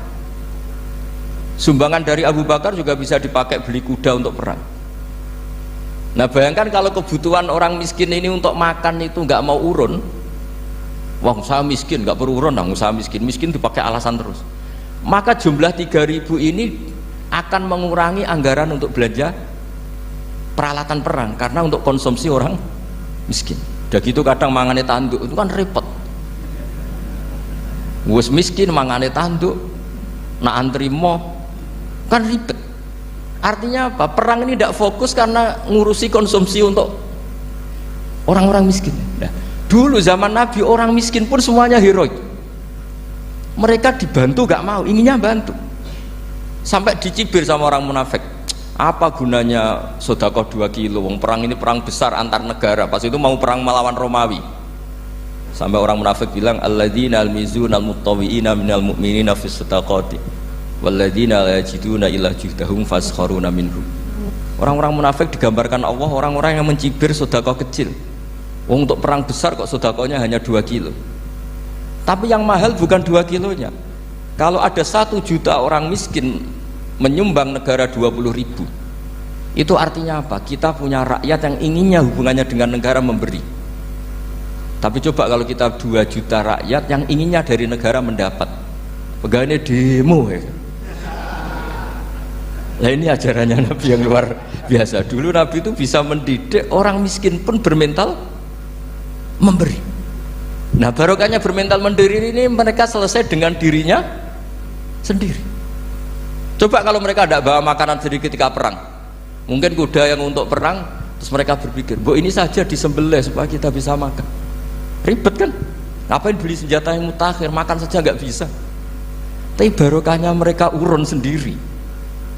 Sumbangan dari Abu Bakar juga bisa dipakai beli kuda untuk perang. Nah bayangkan kalau kebutuhan orang miskin ini untuk makan itu nggak mau urun. Wah saya miskin, nggak perlu urun, nah saya miskin dipakai alasan terus. Maka jumlah 3.000 ini akan mengurangi anggaran untuk belanja peralatan perang, karena untuk konsumsi orang miskin. Udah gitu kadang mangane tanduk itu kan repot. Wes miskin mangane tanduk, nak antri mo kan ribet. Artinya apa? Perang ini tidak fokus karena ngurusi konsumsi untuk orang-orang miskin. Nah, dulu zaman Nabi orang miskin pun semuanya heroik. Mereka dibantu gak mau, inginnya bantu. Sampai dicibir sama orang munafik. Apa gunanya sedekah 2 kilo? Wong perang ini perang besar antar negara. Pas itu mau perang melawan Romawi. Sampai orang munafik bilang alladzina almizuna almuttawwiina minal mu'minina fis sadaqati walladzina la yajiduna illa juhdahum faskharuna minhum. Orang-orang munafik digambarkan Allah orang-orang yang mencibir sedekah kecil. Wong untuk perang besar kok sedekahnya hanya 2 kilo. Tapi yang mahal bukan 2 kilonya. Kalau ada 1 juta orang miskin menyumbang negara 20.000, itu artinya apa? Kita punya rakyat yang inginnya hubungannya dengan negara memberi. Tapi coba kalau kita 2 juta rakyat yang inginnya dari negara mendapat, pegawainya demo ya. Nah ini ajarannya Nabi yang luar biasa. Dulu Nabi itu bisa mendidik orang miskin pun bermental memberi. Nah barokahnya bermental memberi ini mereka selesai dengan dirinya sendiri. Coba kalau mereka tidak bawa makanan sendiri ketika perang, mungkin kuda yang untuk perang, terus mereka berpikir, bu ini saja disembelih supaya kita bisa makan. Ribet kan? Ngapain beli senjata yang mutakhir, makan saja nggak bisa. Tapi barokahnya mereka urun sendiri,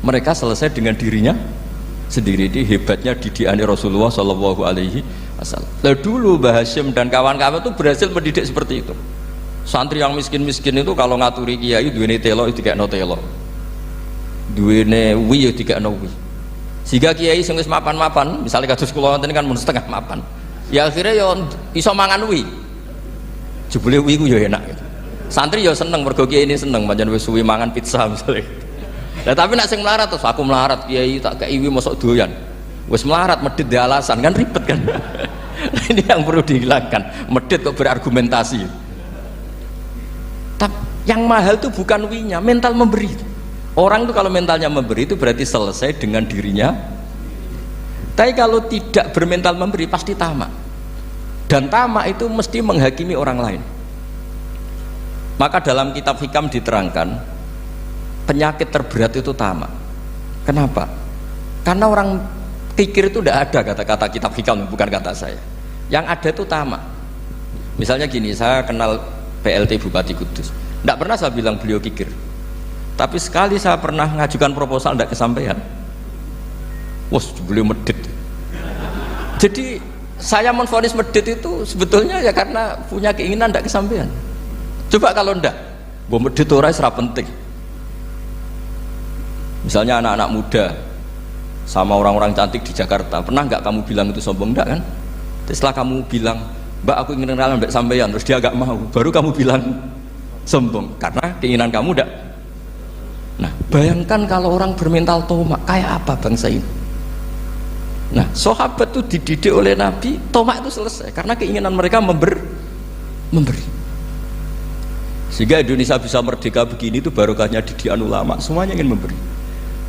mereka selesai dengan dirinya sendiri. Ini hebatnya didikan Rasulullah Shallallahu Alaihi wasallam. Lah dulu Mbah Hasyim dan kawan-kawan itu berhasil mendidik seperti itu. Santri yang miskin-miskin itu kalau ngaturi kiai duwene telo itu dikekno telo. Duwene wi ya dikekno wi. Sehingga kiai sing wis mapan-mapan, misalnya kados kula wonten kan mun setengah mapan. Ya akhirnya ya iso mangan wi. Jebule wi ku ya enak gitu. Santri ya seneng mergo kiai ini seneng pancen wis suwi mangan pizza misalnya. Lah tapi nek sing melarat terus aku melarat kiai tak kei wi mosok doyan. Wis melarat medit di alasan kan ribet kan. Ini yang perlu dihilangkan. Medit kok berargumentasi. Tapi yang mahal itu bukan winya, mental memberi. Orang itu kalau mentalnya memberi itu berarti selesai dengan dirinya. Tapi kalau tidak bermental memberi pasti tamak. Dan tamak itu mesti menghakimi orang lain. Maka dalam kitab hikam diterangkan penyakit terberat itu tamak. Kenapa? Karena orang pikir itu tidak ada kata-kata kitab hikam, bukan kata saya. Yang ada itu tamak. Misalnya gini, saya kenal PLT Bupati Kudus, tidak pernah saya bilang beliau kikir, tapi sekali saya pernah ngajukan proposal tidak kesampaian. Wah, beliau medit. Jadi saya menvonis medit itu sebetulnya ya karena punya keinginan tidak kesampaian. Coba kalau tidak, bahwa medit orang serap penting. Misalnya anak-anak muda sama orang-orang cantik di Jakarta, pernah nggak kamu bilang itu sombong? Enggak kan? Terus setelah kamu bilang, Mbak aku ingin kenalan Mbak sampeyan, terus dia agak mau, baru kamu bilang sombong karena keinginan kamu enggak. Nah, bayangkan kalau orang bermental tomak, kayak apa bangsa ini? Nah, sahabat itu dididik oleh Nabi, tomak itu selesai karena keinginan mereka memberi. Sehingga Indonesia bisa merdeka begini itu barokahnya didikan ulama, semuanya ingin memberi.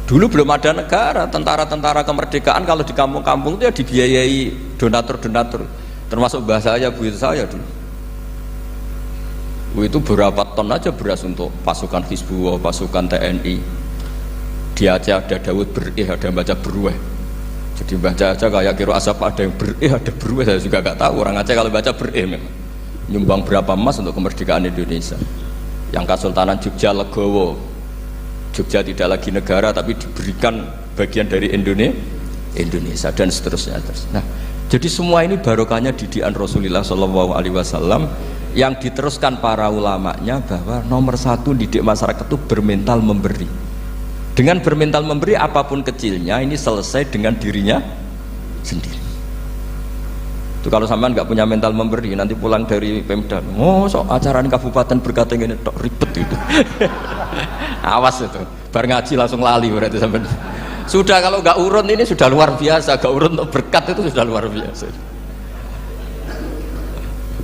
Dulu belum ada negara, tentara-tentara kemerdekaan kalau di kampung-kampung itu ya dibiayai donatur-donatur, termasuk bahasa saya, bu saya dulu. Itu berapa ton aja beras untuk pasukan Hizbullah, pasukan TNI. Di Aceh ada Dawud berih, ada yang baca berueh. Jadi baca aja kayak kira asap ada yang berih, ada berueh, saya juga gak tahu. Orang Aceh kalau baca berih memang. Nyumbang berapa emas untuk kemerdekaan Indonesia. Yang Kesultanan Jogja Legowo, Jogja tidak lagi negara tapi diberikan bagian dari Indonesia dan seterusnya. Nah, jadi semua ini barokahnya didikan Rasulullah SAW yang diteruskan para ulamanya bahwa nomor satu didik masyarakat itu bermental memberi. Dengan bermental memberi apapun kecilnya ini selesai dengan dirinya sendiri. Itu kalau sampean nggak punya mental memberi nanti pulang dari Pemda, so acara di kabupaten berkata ini tok ribet itu. Awas itu, bar ngaji langsung lali berarti sampean. Sudah kalau nggak urun ini sudah luar biasa, nggak urun untuk berkat itu sudah luar biasa.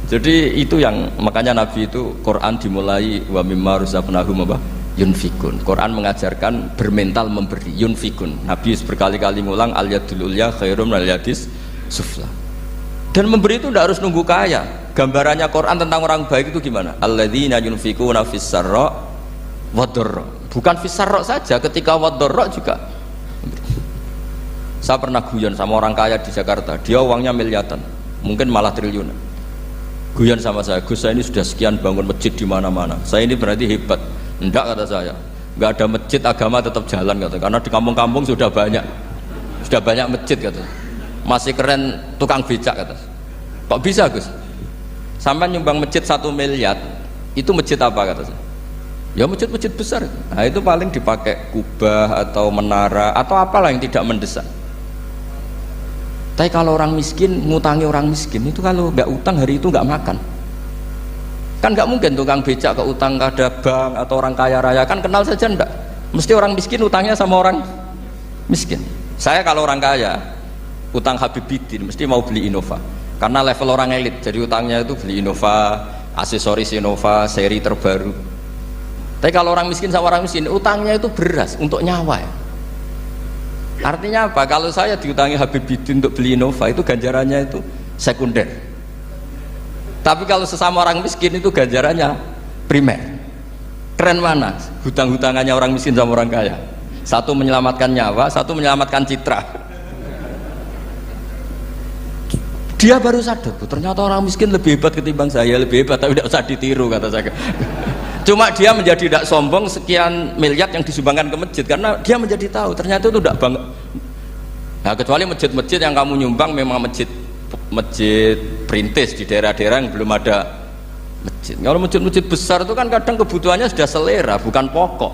Jadi itu yang makanya Nabi itu Quran dimulai wa mimma razaqnahum yunfikun. Quran mengajarkan bermental memberi, yunfikun. Nabi berkali-kali ngulang al yadul ulya khairum al yadis sufla. Dan memberi itu tidak harus nunggu kaya. Gambarannya Quran tentang orang baik itu gimana? Alladzina yunfikuna fis sarra wadharra. Bukan fis sarra saja, ketika wadharra juga. Saya pernah guyon sama orang kaya di Jakarta, dia uangnya miliaran, mungkin malah triliunan. Guyon sama saya, Gus saya ini sudah sekian bangun masjid di mana-mana. Saya ini berarti hebat. Enggak, kata saya. Enggak ada masjid, agama tetap jalan kata. Karena di kampung-kampung sudah banyak masjid kata. Masih keren tukang becak kata. Kok bisa Gus? Sampai nyumbang masjid 1 miliar, itu masjid apa kata saya? Ya masjid-masjid besar. Nah itu paling dipakai kubah atau menara atau apalah yang tidak mendesak. Tapi kalau orang miskin ngutangi orang miskin itu kalau nggak utang hari itu nggak makan. Kan nggak mungkin tukang becak ke utang ada bank atau orang kaya raya kan kenal saja enggak. Mesti orang miskin utangnya sama orang miskin. Saya kalau orang kaya utang Habibidin mesti mau beli Innova karena level orang elit jadi utangnya itu beli Innova, aksesoris Innova, seri terbaru. Tapi kalau orang miskin sama orang miskin utangnya itu beras untuk nyawa ya. Artinya apa? Kalau saya diutangi Habibidin untuk beli Innova itu ganjarannya itu sekunder. Tapi kalau sesama orang miskin itu ganjarannya primer. Keren mana? Hutang-hutangannya orang miskin sama orang kaya. Satu menyelamatkan nyawa, satu menyelamatkan citra. Dia baru sadar, ternyata orang miskin lebih hebat ketimbang saya, lebih hebat tapi tidak usah ditiru kata saya. Cuma dia menjadi tidak sombong sekian miliar yang disumbangkan ke masjid karena dia menjadi tahu ternyata itu tidak bangga. Nah kecuali masjid-masjid yang kamu nyumbang memang masjid masjid perintis di daerah-daerah yang belum ada masjid. Kalau masjid-masjid besar itu kan kadang kebutuhannya sudah selera, bukan pokok.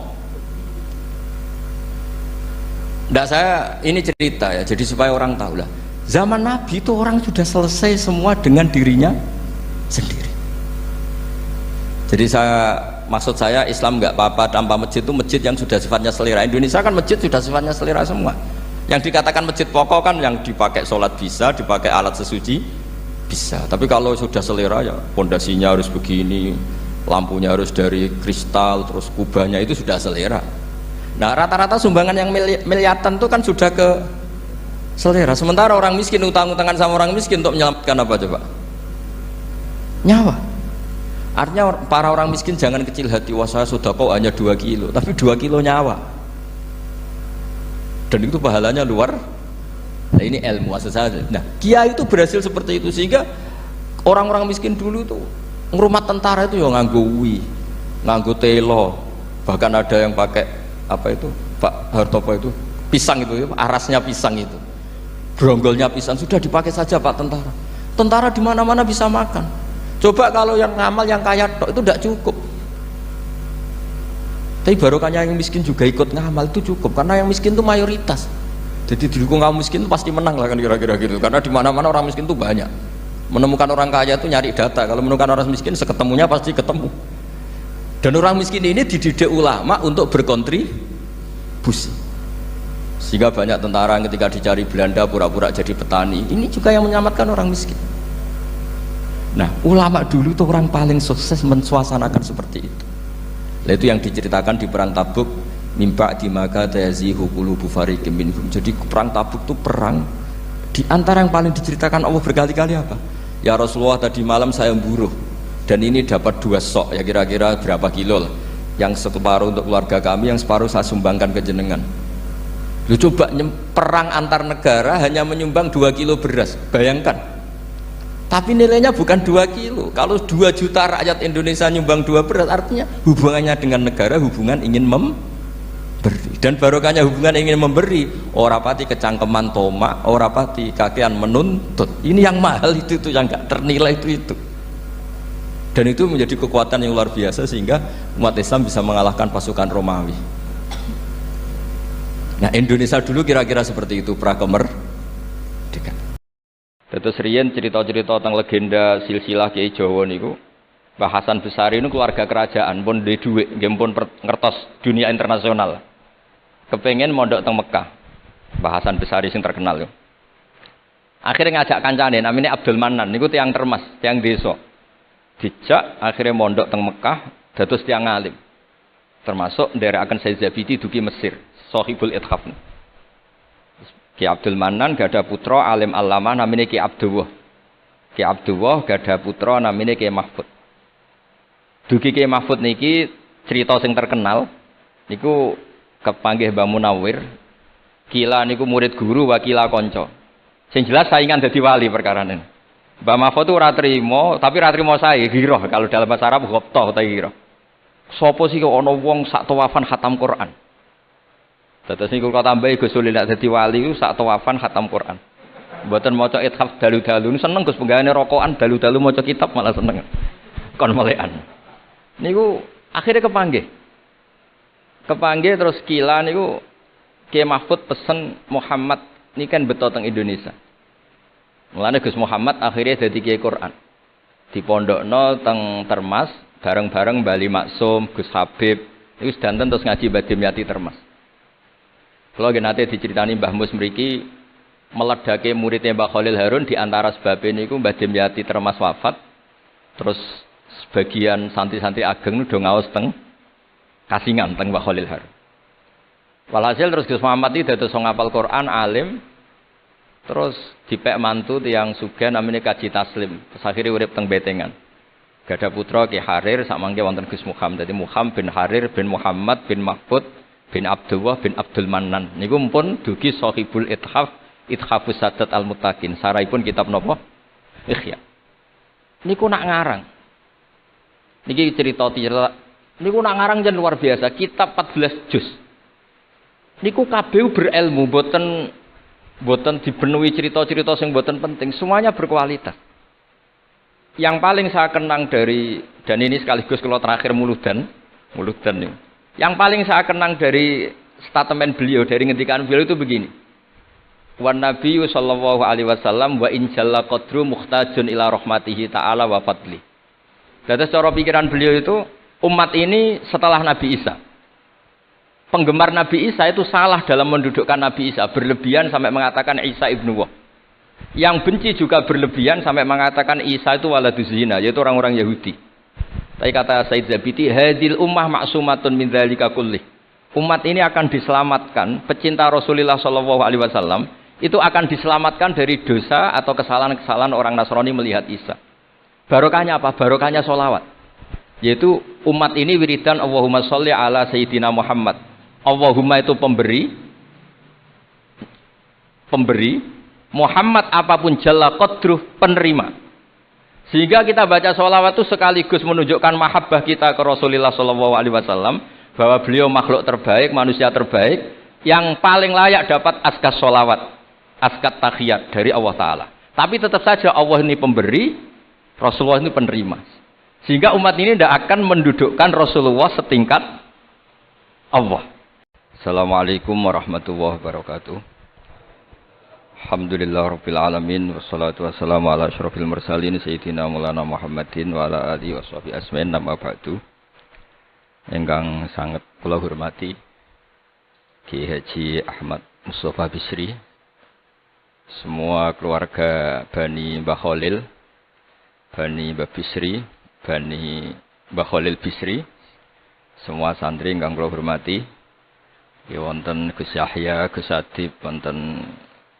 Nggak, saya ini cerita ya, jadi supaya orang tahu lah. Zaman Nabi itu orang sudah selesai semua dengan dirinya sendiri. Jadi maksud saya Islam nggak apa-apa tanpa masjid, itu masjid yang sudah sifatnya selera. Indonesia kan masjid sudah sifatnya selera semua. Yang dikatakan masjid pokok kan yang dipakai sholat bisa, dipakai alat sesuci bisa. Tapi kalau sudah selera ya pondasinya harus begini, lampunya harus dari kristal, terus kubahnya itu sudah selera. Nah rata-rata sumbangan yang miliatan itu kan sudah ke selera. Sementara orang miskin utang-utangan sama orang miskin untuk menyelamatkan apa coba? Nyawa. Artinya para orang miskin jangan kecil hati, wah saya sedekah hanya 2 kilo, tapi 2 kilo nyawa. Dan itu pahalanya luar. Nah ini ilmu asal saja. Nah kiai itu berhasil seperti itu, sehingga orang-orang miskin dulu itu ngrumat tentara itu ya nganggo wi, nganggo telo, bahkan ada yang pakai apa itu Pak Hartopo itu pisang itu, arasnya pisang itu, bronggolnya pisang, sudah dipakai saja Pak tentara. Tentara di mana-mana bisa makan. Coba kalau yang ngamal yang kaya tok itu tidak cukup. Tapi barokahnya yang miskin juga ikut ngamal itu cukup, karena yang miskin itu mayoritas. Jadi didukung kaum miskin itu pasti menang lah kan kira-kira gitu. Karena di mana-mana orang miskin itu banyak. Menemukan orang kaya itu nyari data. Kalau menemukan orang miskin seketemunya pasti ketemu. Dan orang miskin ini dididik ulama untuk berkontribusi. Sehingga banyak tentara yang ketika dicari Belanda pura-pura jadi petani. Ini juga yang menyelamatkan orang miskin. Nah, ulama dulu itu orang paling sukses mensuasanakan seperti itu. Itu yang diceritakan di perang Tabuk, mimpa di maka tayazihu qulubu fariqim minhum. Jadi perang Tabuk itu perang di antara yang paling diceritakan Allah berkali-kali apa? Ya Rasulullah, tadi malam saya buruh dan ini dapat 2 sok, ya kira-kira berapa kilo lah. Yang separuh untuk keluarga kami, yang separuh saya sumbangkan ke jenengan. Lu coba perang antar negara hanya menyumbang 2 kilo beras, bayangkan. Tapi nilainya bukan 2 kilo. Kalau 2 juta rakyat Indonesia nyumbang 2 beras, artinya hubungannya dengan negara hubungan ingin memberi. Dan barokahnya hubungan ingin memberi, ora pati kecangkeman tomak, ora pati kakean menuntut. Ini yang mahal itu yang gak ternilai itu. Dan itu menjadi kekuatan yang luar biasa sehingga umat Islam bisa mengalahkan pasukan Romawi. Nah Indonesia dulu kira-kira seperti itu prakemerdekaan. Terus riyen cerita-cerita tentang legenda silsilah Kiai Jawa niku, Mbah Hasan Besari ini keluarga kerajaan pun duwe dhuwit, nggih pun ngertos dunia internasional. Kepengen mondok teng Mekah. Mbah Hasan Besari sing terkenal yo. Akhirnya ngajak kancane namanya Abdul Manan niku tiyang Termas, tiyang desa. Dijak akhirnya mondok teng Mekah dados tiyang alim. Termasuk nderekaken Sayyid Zabidi dugi Mesir, Shahibul Ithaf. Ki Abdul Manan gada putra alim alama namanya Ki Abdullah. Ki Abdullah gada putra namanya Ki Mahfud. Dugi Ki Mahfud niki cerita sing terkenal niku kepanggih Mbah Munawir. Kila niku murid guru wa kila kanca. Sing jelas saingan dadi wali perkarane. Mbah Mahfud itu ora trimo, tapi ora trimo sae giroh, kalau dalam bahasa Arab ghobtoh ta giroh. Sopo sih kok ana wong sak tawafan khatam Quran. Terus niku kok tambahi Gus Sulil nek dadi wali ku sak tawafan khatam Quran. Mboten maca ithaf dalu-dalu seneng Gus penggaweane rokokan dalu-dalu maca kitab malah seneng. Kon melekan. Niku akhirnya kepanggih. Kepanggih terus kila niku Kiai Mahfud pesen Muhammad niki kan beto teng Indonesia. Mulane Gus Muhammad akhirnya dadi Kiai Quran. Dipondokno teng Termas bareng-bareng Bali Maksum, Gus Habib. Niku sedanten terus ngaji Badim Yati Termas. Kalau nate diceritani Mbah Mus mriki meledake muridnya Mbah Khalil Harun di antara sebabnya niku Mbah Dimyati Termas wafat. Terus sebagian santri-santri ageng udah ngaos teng Kasingan teng Mbah Khalil Harun. Walhasil terus Gus Muhammad iki dados ngapal Quran alim. Terus dipek mantu tiyang sugih namanya Kaji Taslim. Terus akhire urip teng Betengan. Gada putra Ki Harir sakmangke wonten Gus Muhammad. Dadi Muhammad bin Harir bin Muhammad bin Mahfud bin Abdullah bin Abdul Manan niku pun dugi Shahibul Ithaf Ithafus Sadat Al-Muttaqin saraipun kitab napa Ikhya niku nak ngarang niki cerita niku nak ngarang jan luar biasa kitab 14 juz niku kabeh berilmu Mboten dipenuhi cerita-cerita sing mboten penting, semuanya berkualitas. Yang paling saya kenang dari, dan ini sekaligus kalau terakhir muludan ini. Yang paling saya kenang dari statement beliau, dari ngendikan beliau itu begini. Wan Nabi sallallahu alaihi wasallam wa in jalla qadru muhtajun ila rahmatihi ta'ala wa fadli. Jadi cara pikiran beliau itu umat ini setelah Nabi Isa. Penggemar Nabi Isa itu salah dalam mendudukkan Nabi Isa, berlebihan sampai mengatakan Isa ibnu Wah. Yang benci juga berlebihan sampai mengatakan Isa itu waladuz zina, yaitu orang-orang Yahudi. Tapi kata Said Zabidi, hadil ummah maksumatun min dzalika kullih. Umat ini akan diselamatkan, pecinta Rasulullah sallallahu alaihi wasallam itu akan diselamatkan dari dosa atau kesalahan-kesalahan orang Nasrani melihat Isa. Barokahnya apa? Barokahnya sholawat. Yaitu umat ini wiridan Allahumma sholli ala Sayyidina Muhammad. Allahumma itu pemberi, Muhammad apapun jalla qadruh penerima. Sehingga kita baca sholawat itu sekaligus menunjukkan mahabbah kita ke Rasulullah sallallahu alaihi wasallam, bahwa beliau makhluk terbaik, manusia terbaik yang paling layak dapat askas sholawat, askat tahiyat dari Allah Ta'ala. Tapi tetap saja Allah ini pemberi, Rasulullah ini penerima. Sehingga umat ini tidak akan mendudukkan Rasulullah setingkat Allah. Assalamualaikum warahmatullahi wabarakatuh. Alhamdulillah rabbil alamin, wassalatu wassalamu ala asyrafil mursalin sayyidina Maulana Muhammadin wa ala alihi washabihi asma'in, nama ba'du. Ingkang sangat kula hormati Ki Haji Ahmad Mustafa Bisri, semua keluarga Bani Mbah Khalil, Bani Mbah Bisri, Bani Mbah Khalil Bisri, semua santri ingkang kula hormati. Ya wonten Gus Yahya, Gus Adib, wonten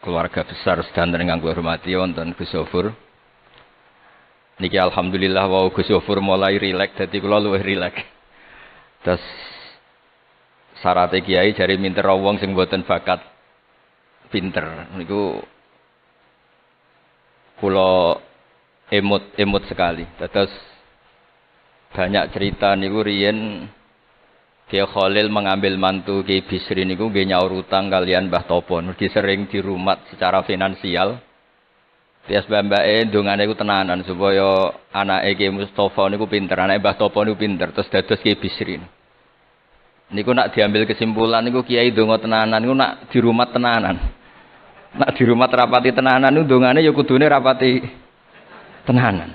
keluarga besar sedanten ingkang kula hormati, wonten Gus Zofur. Niki alhamdulillah wau Gus Zofur mulai rileks, dadi kula luwih rileks. Terus syaratnya kiai jari minter wong sing mboten bakat pinter niku kula emut sekali. Terus banyak cerita niku riyen Kiai Khalil mengambil mantu Kiai Bisri niku nggih nyaur utang kalian Mbah Topo, mergi sering dirumat secara finansial. Tias mbake ndongane iku tenanan supaya anake Kiai Mustofa niku pinter, anake Mbah Topo niku pinter, terus dados Kiai Bisri. Niku nak diambil kesimpulan niku Kiai donga tenanan niku nak dirumat tenanan. Nak dirumat rapati tenanan niku ndongane ya kudune rapati tenanan.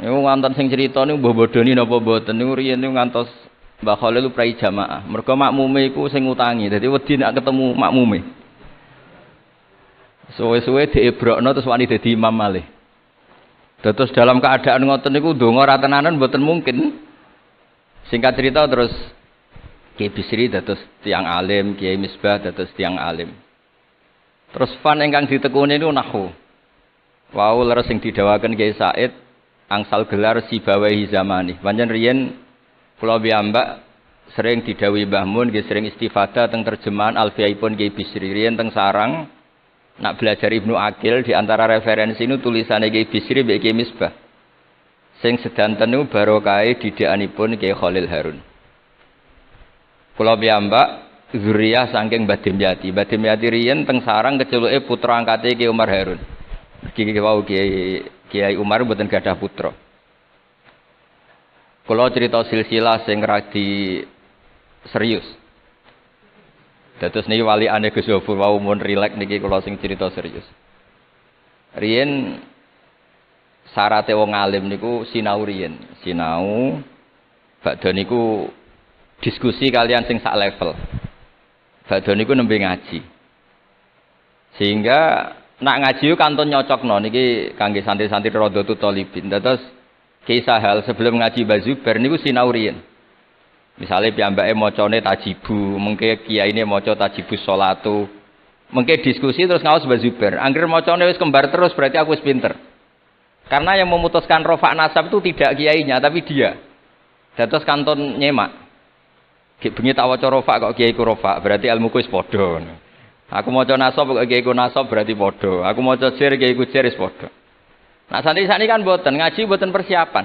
Niku ngantos sing crita niku mbah bodoni napa mboten niku riyen niku ngantos Mbah Khalil prai jamaah. Mergo makmume iku sing ngutangi. Dadi wedi nek ketemu makmume. Suwe-suwe diebrokno terus wani dadi imam malih. Terus dalam keadaan ngoten niku ndonga ra tenanan mboten mungkin. Singkat cerita terus Kiai Bisri dados tiyang alim, Kiai Misbah dados tiyang alim. Terus fan ingkang ditekuni niku nahwu. Wau leres sing didhawaken Kiai Said angsal gelar sibawahi zamani. Pancen riyen kula piyambak sering didhawuhi Mbah Mun nggih sering istifadah teng terjemahan Alfiyaipun Kiai Bisri. Riyen teng sarang nak belajar Ibnu Aqil di antara referensi nu tulisane Kiai Bisri mbek Kiai Misbah. Sing sedanten niku barokahe didikanipun Kiai Khalil Harun. Kula piyambak zuriyah saking Mbah Dimyati. Mbah Dimyati riyen teng sarang keceluke putra angkate Kiai Umar Harun. Kiai Umar mboten gadah putra. Kula cerita silsilah sing radi serius. Dados niki walikane Gus Zofur wau mun rileks niki kula sing cerita serius. Riyen syaraté wong alim niku sinau riyen. Sinau badhe niku diskusi kalian sing sak level. Badhe niku nembe ngaji. Sehingga nak ngaji ku kantun nyocokno niki kangge santri-santri Radhatul Thalibin. Dados kisah hal sebelum ngaji Mbah Zubair niku sinau riyen. Misale piyambake macane tajibu, mengke kiyaine maca tajibus sholatu. Mengke diskusi terus ngaos Mbah Zubair. Angger macane wis kembar terus berarti aku wis pinter. Karena yang memutuskan rofa nasab itu tidak kiainya tapi dia. Dados kantun nyemak. Ki bengi tak waca rofa kok kiaiku rofa, berarti ilmuku wis padha. Aku maca nasab kok kiaiku nasab berarti padha. Aku maca jer kiaiku jer wis padha. Nah santri-santri kan boten ngaji boten persiapan.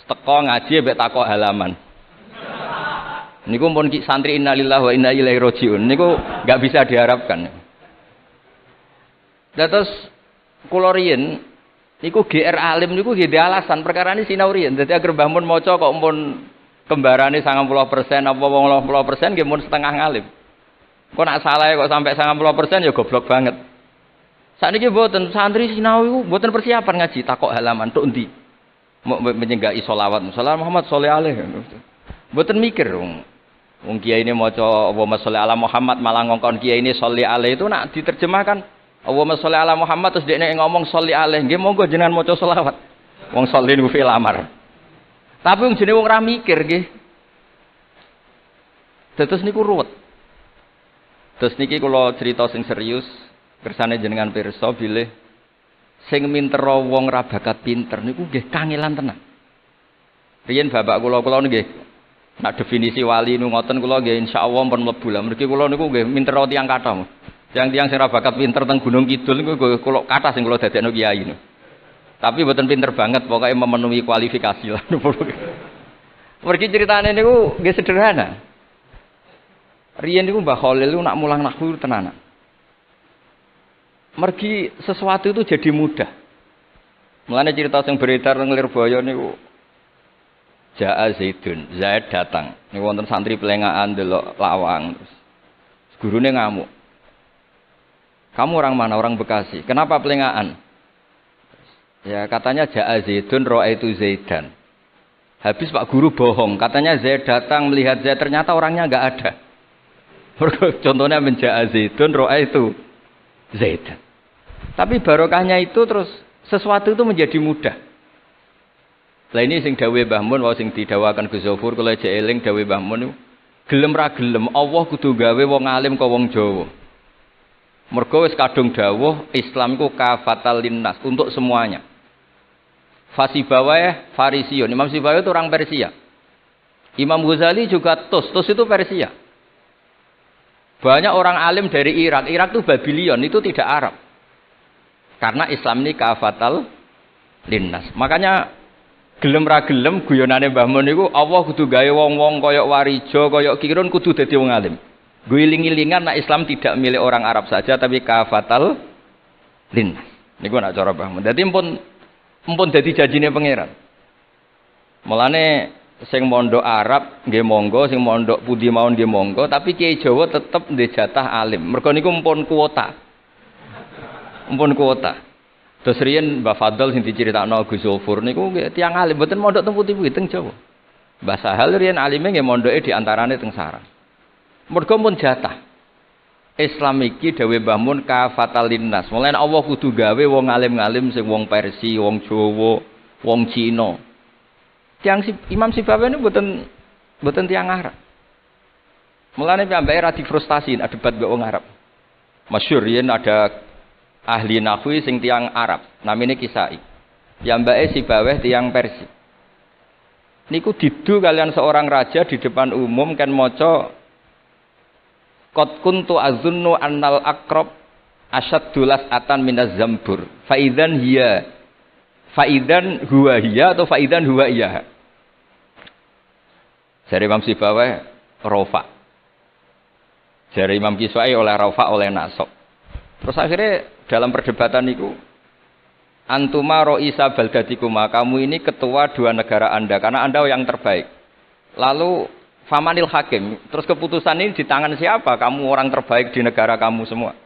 Teko ngaji mbek takok halaman. Niku pun santri innalillahi wa inna ilaihi rajiun. Niku nggak bisa diharapkan. Terus kula riyen niku GR alim niku nggih alasan perkara ini sinau riyen. Dadi agar Mbah Mun maca kok pun kembarane 90% apa 80% nggih mun setengah ngalim. Kok nak salah kok sampai 90% ya goblok banget. Sakniki mboten santri sinau iku mboten persiapan ngaji takok halaman tok endi. Mau menyenggai sholawat Muhammad Muhammad sholli alaihi. Mboten mikir wong kiai ini maca Allahumma sholli ala Muhammad malah ngongkon kiai ini sholli alaihi itu nak diterjemahkan Allahumma sholli ala Muhammad terus dekne ngomong sholli alaihi nggih monggo jenengan maca sholawat. Wong sholli niku fi'il amar. Tapi wong jenenge wong ra mikir nggih. Terus niku ruwet. Terus niki kula cerita sing serius kersane jenengan pirsa bilih sing mintera wong ra bakat pinter niku nggih kangelan tenan. Riyen bapak kula nggih nak definisi wali nu ngoten kula nggih insyaallah pun mlebu lah. Mergi kula niku nggih mintera tiyang kathah. Tiang-tiang sing ra bakat pinter teng Gunung Kidul niku kula kathah sing kula dadekno kiai. Tapi mboten pinter banget pokoke memenuhi kualifikasi lah. Mergi ceritane niku nggih sederhana. Riyen niku Mbah Khalil niku nak mulang nahwu tenanan. Mergi sesuatu itu jadi mudah. Mulane cerita yang beredar nang Lirboyo niku Ja'a Zaidun, Zaid datang. Niku wonten santri pelengahan delok lawang terus. Gurune ngamuk. Kamu orang mana? Orang Bekasi. Kenapa pelengahan? Ya katanya Ja'a Zaidun ra'aitu Zaidan. Habis Pak Guru bohong, katanya Zaid datang melihat Zaid ternyata orangnya enggak ada. Contohnya Ja'a Zaidun ra'aitu Zaidan. Tapi barokahnya itu terus sesuatu itu menjadi mudah. Lah ini sing dawuh Mbah Mun wae sing didawakan Gus Zofur kula jek eling dawuh Mbah Mun gelem ra gelem Allah kudu gawe wong alim kok wong Jawa. Mergo wis kadung dawuh Islam iku kafatal linnas untuk semuanya. Fasibawayh Farisiun. Imam Sibawayh itu orang Persia. Imam Ghazali juga Tus itu Persia. Banyak orang alim dari Irak. Irak itu Babylon, itu tidak Arab. Karena Islam ini kafatal linnas. Makanya gelem ra gelem guyonane Mbah Mun niku Allah kudu gawe wong-wong kaya Warijo, kaya Kirun kudu dadi wong alim. Guling-gilingan nek Islam tidak milik orang Arab saja tapi kafatal linnas. Niku nak cara Mbah Mun. Dadi empun dadi janjine pangeran. Mulane sing mondok Arab nggih monggo, sing mondok pundi mawon nggih monggo, tapi Kiai Jawa tetep ndek jatah alim. Mergo niku empun kuota. Ampun kuota. Terus riyen Mbah Fadl sing diceritakno Gus Zofur niku tiyang alim mboten mondok teng putih-putih teng Jawa. Mbah Sahal riyen alime nggih mondoke di antarane teng Sarang. Mergo pun jatah. Islam iki dawuh Mbah Mun kafatal linnas. Mulane Allah kudu gawe wong alim-alim sing wong Persia, wong Jawa, wong Cina. Tiang Imam Sibawayh niku mboten tiyang Arab. Mulane piyambake ra difrustasi nek debat mbek wong Arab. Masyhur riyen ada ahli nahwi sing tiang Arab, namine Kisai. Piyambake Sibawayh tiang Persia. Niku didu kalian seorang raja di depan umum kan maca qad kuntu azunnu annal aqrab asyaddulas atan minaz zambur. Faidan huwa hiya atau faidan huwa iya. Jare Imam Sibawayh rafa. Jare Imam Kisai oleh rafa oleh nasab. Terus akhirnya dalam perdebatan itu antuma ro'isa baldatikuma, kamu ini ketua dua negara Anda karena Anda yang terbaik. Lalu famanil hakim, terus keputusan ini di tangan siapa? Kamu orang terbaik di negara kamu semua.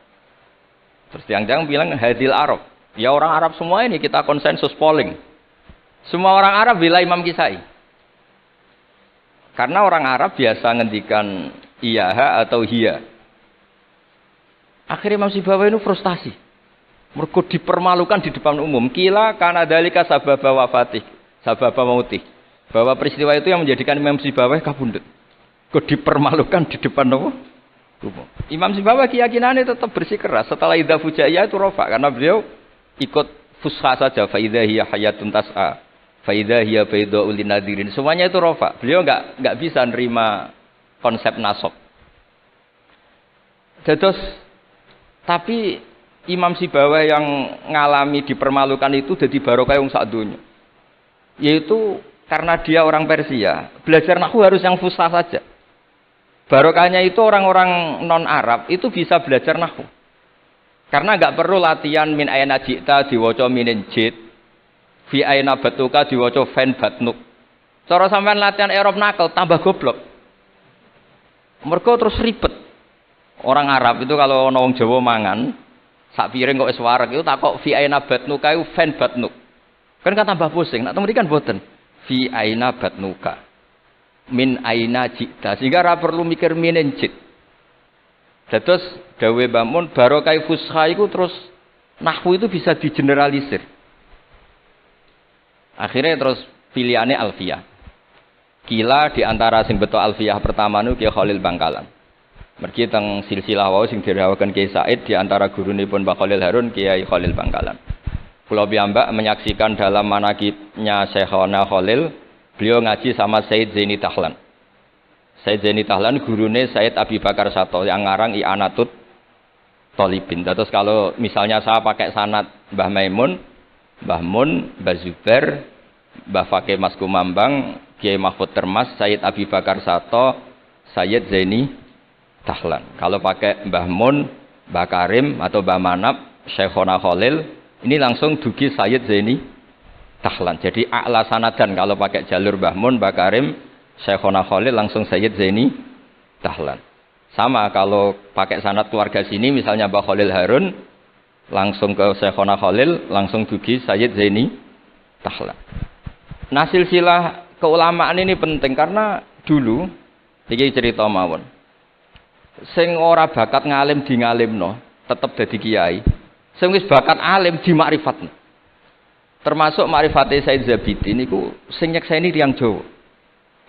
Terus tiang-tiang bilang hadil Arab. Ya orang Arab semua ini kita konsensus polling. Semua orang Arab bila Imam Kisai. Karena orang Arab biasa ngendikan iyaha atau hiya. Akhirnya Imam Sibawayh itu frustasi. Mergo dipermalukan di depan umum. Kila karena dalika sababa wafatih, sababa mautih. Bahwa peristiwa itu yang menjadikan Imam Sibawayh kabundut. Kok dipermalukan di depan umum. Imam Sibawayh keyakinannya tetap bersikeras. Setelah idza fujaiyah itu rofa karena beliau ikut fusha saja. Fa idza hiya hayatun tas'a. Fa idza hiya bayda'ul linadirin. Semuanya itu rofa. Beliau enggak bisa nerima konsep nasab. Tapi Imam Sibawayh yang ngalami dipermalukan itu jadi barokah wong sak donya. Yaitu karena dia orang Persia, belajar nahwu harus yang fusha saja. Barokahnya itu orang-orang non-Arab itu bisa belajar nahwu. Karena nggak perlu latihan min ayna ji'ta diwaca minin jid, fi ayna batuka diwaca fen batnuk. Cara sampean latihan Arab nakal tambah goblok. Mergo terus ribet. Orang Arab itu kalau ana wong Jawa mangan, sak piring kok wis wareg itu takok fi ayna batnuka iku fen batnuk. Kan tambah pusing. Nek mriki kan boten. Fi ayna batnuka. Min ayna ji'ta. Sehingga ora perlu mikir minin jid. Terus dawe bangun barokah fusha itu terus nahwu itu bisa digeneralisir. Akhirnya terus pilihannya alfiyah. Kila di antara sing beto alfiyah pertama nu Kiai Khalil Bangkalan. Mergi teng silsilah wau sing dirawaken Kiai Said di antara gurunipun Mbah Khalil Harun Kiai Khalil Bangkalan. Kula piyambak menyaksikan dalam manaqibnya Syekhona Khalil, beliau ngaji sama Said Zaini Tahlan. Said Zaini Tahlan gurune Said Abi Bakar Sato yang ngarang I'anatut Thalibin. Terus kalau misalnya saya pakai sanad Mbah Maimun, Mbah Mun, Mbah Zubair, Mbah Fakih Mas Kumambang, Kiai Mahfud Termas, Said Abi Bakar Sato, Said Zaini Tahlan. Kalau pakai Mbah Mun, Mbah Karim atau Mbah Manap, Syekhona Khalil, ini langsung dugi Said Zaini Tahlan. Jadi a'la sanadan kalau pakai jalur Mbah Mun, Mbah Karim, Syekhona Khalil langsung Sayyid Zaini Tahlan. Sama kalau pakai sanad keluarga sini misalnya Mbah Khalil Harun langsung ke Syekhona Khalil langsung dugi Sayyid Zaini Tahlan. Nah silsilah keulamaan ini penting karena dulu iki cerita mawon. Sing ora bakat ngalim di ngalimno tetep dadi kiai. Sing wis bakat alim di makrifatno. Termasuk makrifate Said Zabidi niku sing nyekseni tiyang Jawa.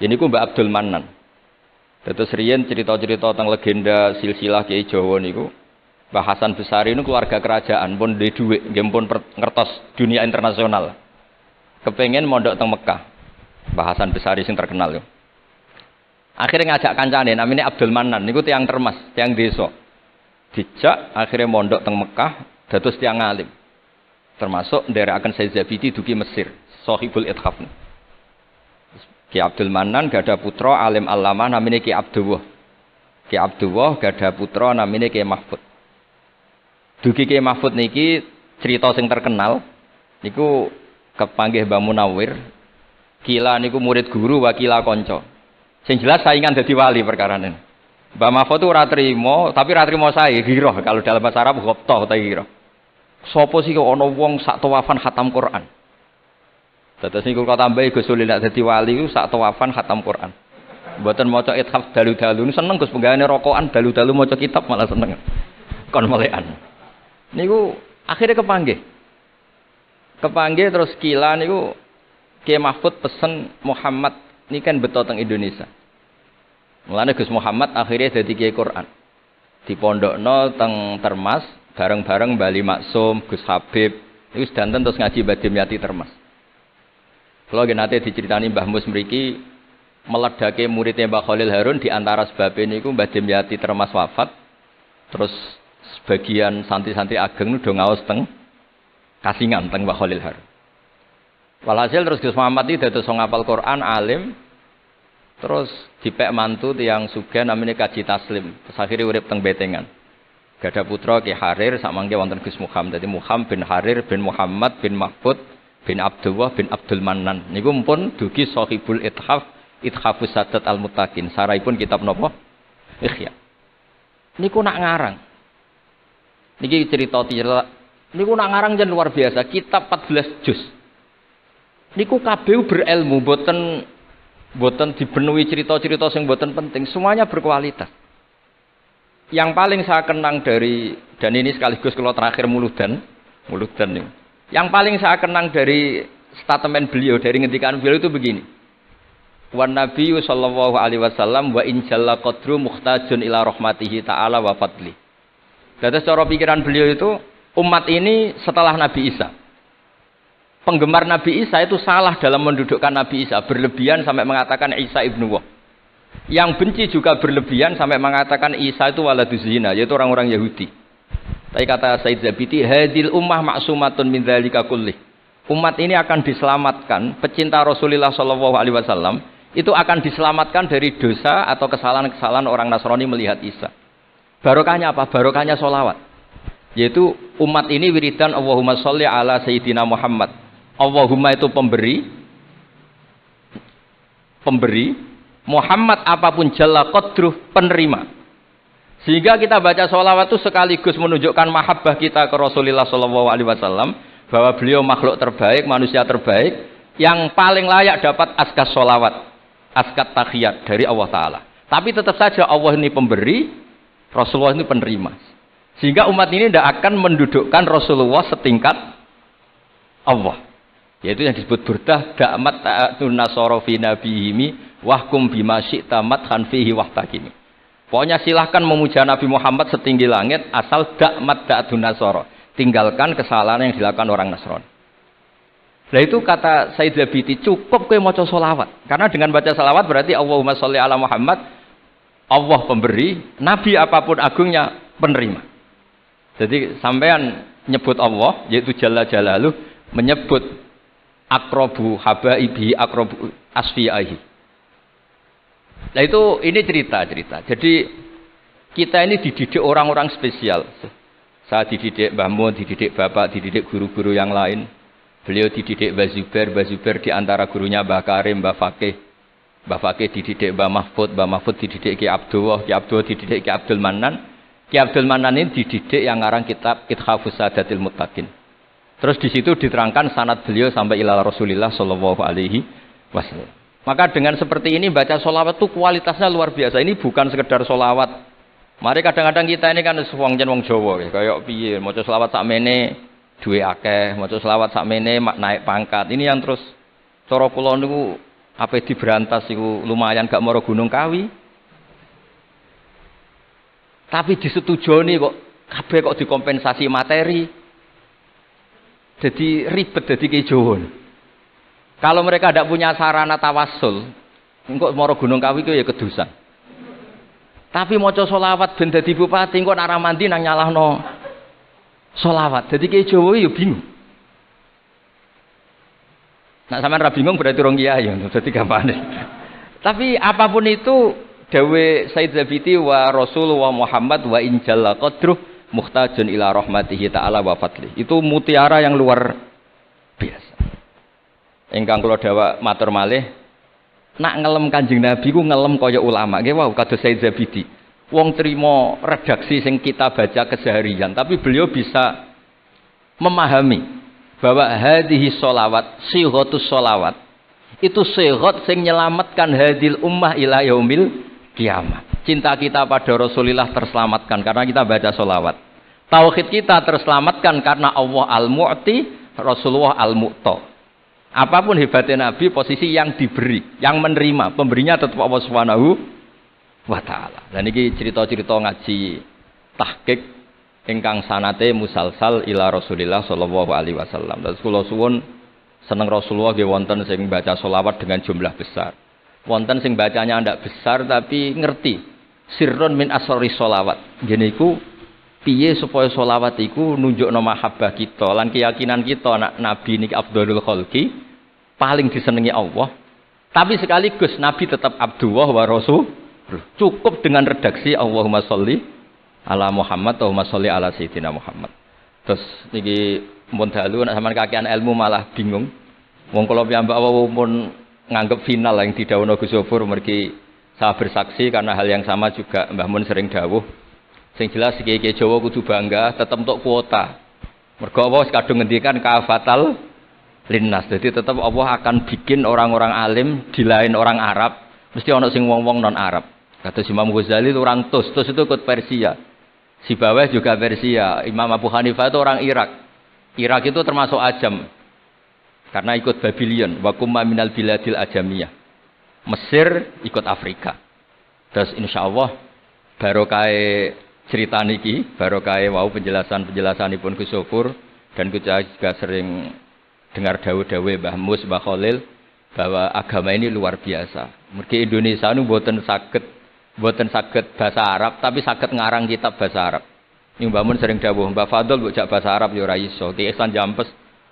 Ini ku Mbak Abdul Manan. Terus riyen cerita-cerita tentang legenda silsilah Kiai Jawa niku. Mbah Hasan Besari ini keluarga kerajaan pun duwe dhuwit, nggih pun ngertos dunia internasional. Kepengen mondok teng Mekah. Mbah Hasan Besari sing terkenal yo. Akhirnya ngajak kancane namanya Abdul Manan niku tiyang Termas, tiyang desa. Dijak akhirnya mondok teng Mekah dados tiyang alim. Termasuk nderekaken Said Zabidi dugi Mesir, Shahibul Ithaf. Ki Abdul Manan gada putra alim alama namanya Ki Abdullah. Ki Abdullah gada putra namanya Ki Mahfud. Dugi Ki Mahfud niki cerita sing terkenal niku kepanggih Mbah Munawir. Kila niku murid guru wakila konco. Sing jelas saingan dadi wali perkarane. Mbah Mahfud itu ora trimo, tapi ora trimo sae giroh kalau dalam bahasa Arab ghobtoh ta giroh. Sopo sih kok ana wong sak tawafan khatam Quran. Terus niku kok tambahi Gus Sulil nek dadi wali ku sak tawafan khatam Quran. Mboten maca ithaf dalu-dalu seneng Gus penggaweane rokokan dalu-dalu maca kitab malah seneng. Kon melekan. Niku akhirnya kepanggih. Kepanggih terus kila niku Kiai Mahfud pesen Muhammad niki kan beto teng Indonesia. Mulane Gus Muhammad akhirnya dadi Kiai Quran. Dipondokno teng Termas bareng-bareng Bali Maksum, Gus Habib. Niku sedanten terus ngaji Badim Yati Termas. Kalau nanti diceritani Mbah Mus mriki meledake muridnya Mbah Khalil Harun di antara sebabnya niku Mbah Dimyati Termas wafat. Terus sebagian santri-santri ageng udah ngaos teng Kasingan teng Mbah Khalil Harun. Walhasil terus Gus Muhammad iki dados ngapal Quran alim. Terus dipek mantu tiyang sugih namanya Kaji Taslim. Terus akhirnya urip teng Betengan. Gada putra Ki Harir samangke wonten Gus Muhammad. Dadi Muhammad bin Harir bin Muhammad bin Mahfud bin Abdullah bin Abdul Manan niku pun dugi Shahibul Ithaf Ithafus Sadat Al-Muttaqin saraipun kitab napa Ikhya niku nak ngarang niki cerita niku nak ngarang jan luar biasa kitab 14 juz niku kabeh berilmu boten dipenuhi cerita-cerita sing boten penting semuanya berkualitas yang paling saya kenang dari dan ini sekaligus kalau terakhir muludan nih. Yang paling saya kenang dari statement beliau, dari ngendikan beliau itu begini. Wan Nabi sallallahu alaihi wasallam wa in jalla qadru muhtajun ila rahmatihi ta'ala wa fadli. Jadi secara pikiran beliau itu umat ini setelah Nabi Isa. Penggemar Nabi Isa itu salah dalam mendudukkan Nabi Isa, berlebihan sampai mengatakan Isa ibnu Wah. Yang benci juga berlebihan sampai mengatakan Isa itu waladuz zina, yaitu orang-orang Yahudi. Tapi kata Said Zabidi, hadil ummah maksumatun min dzalika kullih. Umat ini akan diselamatkan, pecinta Rasulullah sallallahu alaihi wasallam itu akan diselamatkan dari dosa atau kesalahan-kesalahan orang Nasrani melihat Isa. Barokahnya apa? Barokahnya sholawat. Yaitu umat ini wiridan Allahumma sholli ala Sayyidina Muhammad. Allahumma itu pemberi, Muhammad apapun jalla qadruh penerima. Sehingga kita baca sholawat itu sekaligus menunjukkan mahabbah kita ke Rasulullah SAW, bahwa beliau makhluk terbaik, manusia terbaik, yang paling layak dapat askas sholawat, askat tahiyat dari Allah Ta'ala. Tapi tetap saja Allah ini pemberi, Rasulullah ini penerima. Sehingga umat ini tidak akan mendudukkan Rasulullah setingkat Allah. Yaitu yang disebut burdah da'mat ta'atun nasara fi nabihimi wahkum bima syi'ta madhan fihi wahtakimi. Pokoknya silahkan memuja Nabi Muhammad setinggi langit asal da'mat ta'atun nasara. Tinggalkan kesalahan yang dilakukan orang Nasrani. Nah itu kata Said Zabidi, cukup kowe maca sholawat. Karena dengan baca sholawat berarti Allahumma sholli ala Muhammad, Allah pemberi, Nabi apapun agungnya penerima. Jadi sampean nyebut Allah, yaitu Jalla Jalaluh, menyebut akrobu habaibi akrobu asfi'ahi. Nah itu ini cerita. Jadi kita ini dididik orang-orang spesial. Saya dididik Mbah Mun, dididik Bapak, dididik guru-guru yang lain. Beliau dididik Mbah Zubair di antara gurunya Mbah Karim, Mbah Fakih. Mbah Fakih dididik Mbah Mahfud dididik Ki Abdullah dididik Ki Abdul Manan. Ki Abdul Manan ini dididik yang ngarang kitab Ithafus Sadatil Muttaqin. Terus di situ diterangkan sanad beliau sampai ila Rasulillah sallallahu alaihi wasallam. Maka dengan seperti ini baca sholawat itu kualitasnya luar biasa. Ini bukan sekedar sholawat. Mari kadang-kadang kita ini kan wong Jawa, kayak piye, maca sholawat sakmene duwe akeh, maca sholawat sakmene naik pangkat. Ini yang terus cara kula niku ape diberantas iku lumayan gak mara Gunung Kawi. Tapi disetujoni kok kabeh kok dikompensasi materi. Jadi ribet dadi ki Jawa. Kalau mereka tidak punya sarana tawassul, engkau moro Gunung Kawi itu ya kedusan. Tapi maca sholawat ben dadi bupati, engkau arah mandi nang nyalahno sholawat. Jadi kayak Jawa ya bingung. Nak sampean ra bingung berarti rong kiai ya, dadi gampane. Tapi apapun itu, dawe Said Zabidi wa Rasulullah Muhammad wa injalla qadruh muhtajun ila rahmatihi ta'ala wa fadli. Itu mutiara yang luar biasa. Ingkang kula dawuh matur malih, nak ngelem Kanjeng Nabi ku ngelem kaya ulama. Nggih wau kados Said Zabidi. Wong trimo redaksi sing kita baca keseharian, tapi beliau bisa memahami bahwa hadhihi sholawat, sighatus sholawat. Itu sighat sing nyelamatkan hadil ummah ila yaumil kiamat. Cinta kita pada Rasulullah terselamatkan karena kita baca sholawat. Tauhid kita terselamatkan karena Allah Al-Mu'ti, Rasulullah Al-Mu'ta. Apapun hebatnya Nabi, posisi yang diberi, yang menerima, pemberinya tetap Allah Subhanahu wa Ta'ala. Dan ini cerita-cerita ngaji tahqiq ingkang sanate musalsal ila Rasulillah sallallahu alaihi wasallam. Dan kula suwun seneng Rasulullah nggih wonten sing baca sholawat dengan jumlah besar. Wonten sing bacanya ndak besar tapi ngerti sirrun min asrori sholawat. Ngene iku piye supaya sholawat iku nunjukno mahabbah kita lan keyakinan kita nak Nabi niki afdhalul khalqi, paling disenengi Allah. Tapi sekaligus Nabi tetap Abdullah wa Rasul. Cukup dengan redaksi Allahumma sholli ala Muhammad, Allahumma sholli ala Sayyidina Muhammad. Terus niki mun dalu nek sampean kakean ilmu malah bingung. Wong kula piyambak pun nganggep final yang didhawuhna Gus Zofur mergi saya bersaksi karena hal yang sama juga Mbah Mun sering dawuh. Sing jelas kiai-kiai Jawa kudu bangga tetep untuk kuota. Mergo Allah kadung ngendikan kafatal linnas. Jadi tetap Allah akan bikin orang-orang alim di lain orang Arab, mesti ana sing wong-wong non Arab. Kata Imam Ghazali itu orang Tus itu ikut Persia. Sibawayh juga Persia. Imam Abu Hanifah itu orang Irak. Irak itu termasuk Ajam. Karena ikut Babylon, wa kumma minal biladil ajamiyah. Mesir ikut Afrika. Terus insyaallah barokah cerita niki, barokah wau penjelasanipun Gus Zofur dan kita juga sering dengar dawuh-dawuh Mbah Mus, Mbah Khalil bahwa agama ini luar biasa. Mergi Indonesia nu mboten saged bahasa Arab tapi saged ngarang kitab bahasa Arab. Ini Mbah Mun sering dawuh, Mbah Fadl mbok jak bahasa Arab ya ora iso. Ki Ihsan Jampes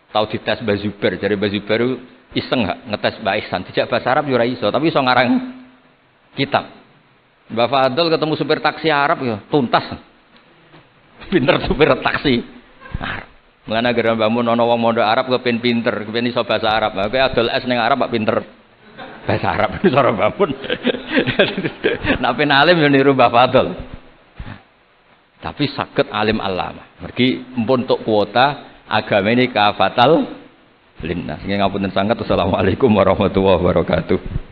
tahu dites Mbah Zubair, dari Mbah Zubair iseng gak ngetes Mbah Ihsan, dijak bahasa Arab yo ora iso, tapi iso ngarang kitab. Mbah Fadl ketemu supir taksi Arab ya tuntas. Pinter supir taksi Arab. Mulane gara Mbah Mun ana wong mondok Arab kepen pinter, kepen iso bahasa Arab. Kowe adol es ning Arab kok pinter bahasa Arab iso ora Mbah Mun. Nek pen alim yo niru Mbah Fadl. Tapi saged alim alama. Mergi empun tuk kuota agama ini kafatal linnas. Nggih ngapunten sanget. Assalamualaikum warahmatullahi wabarakatuh.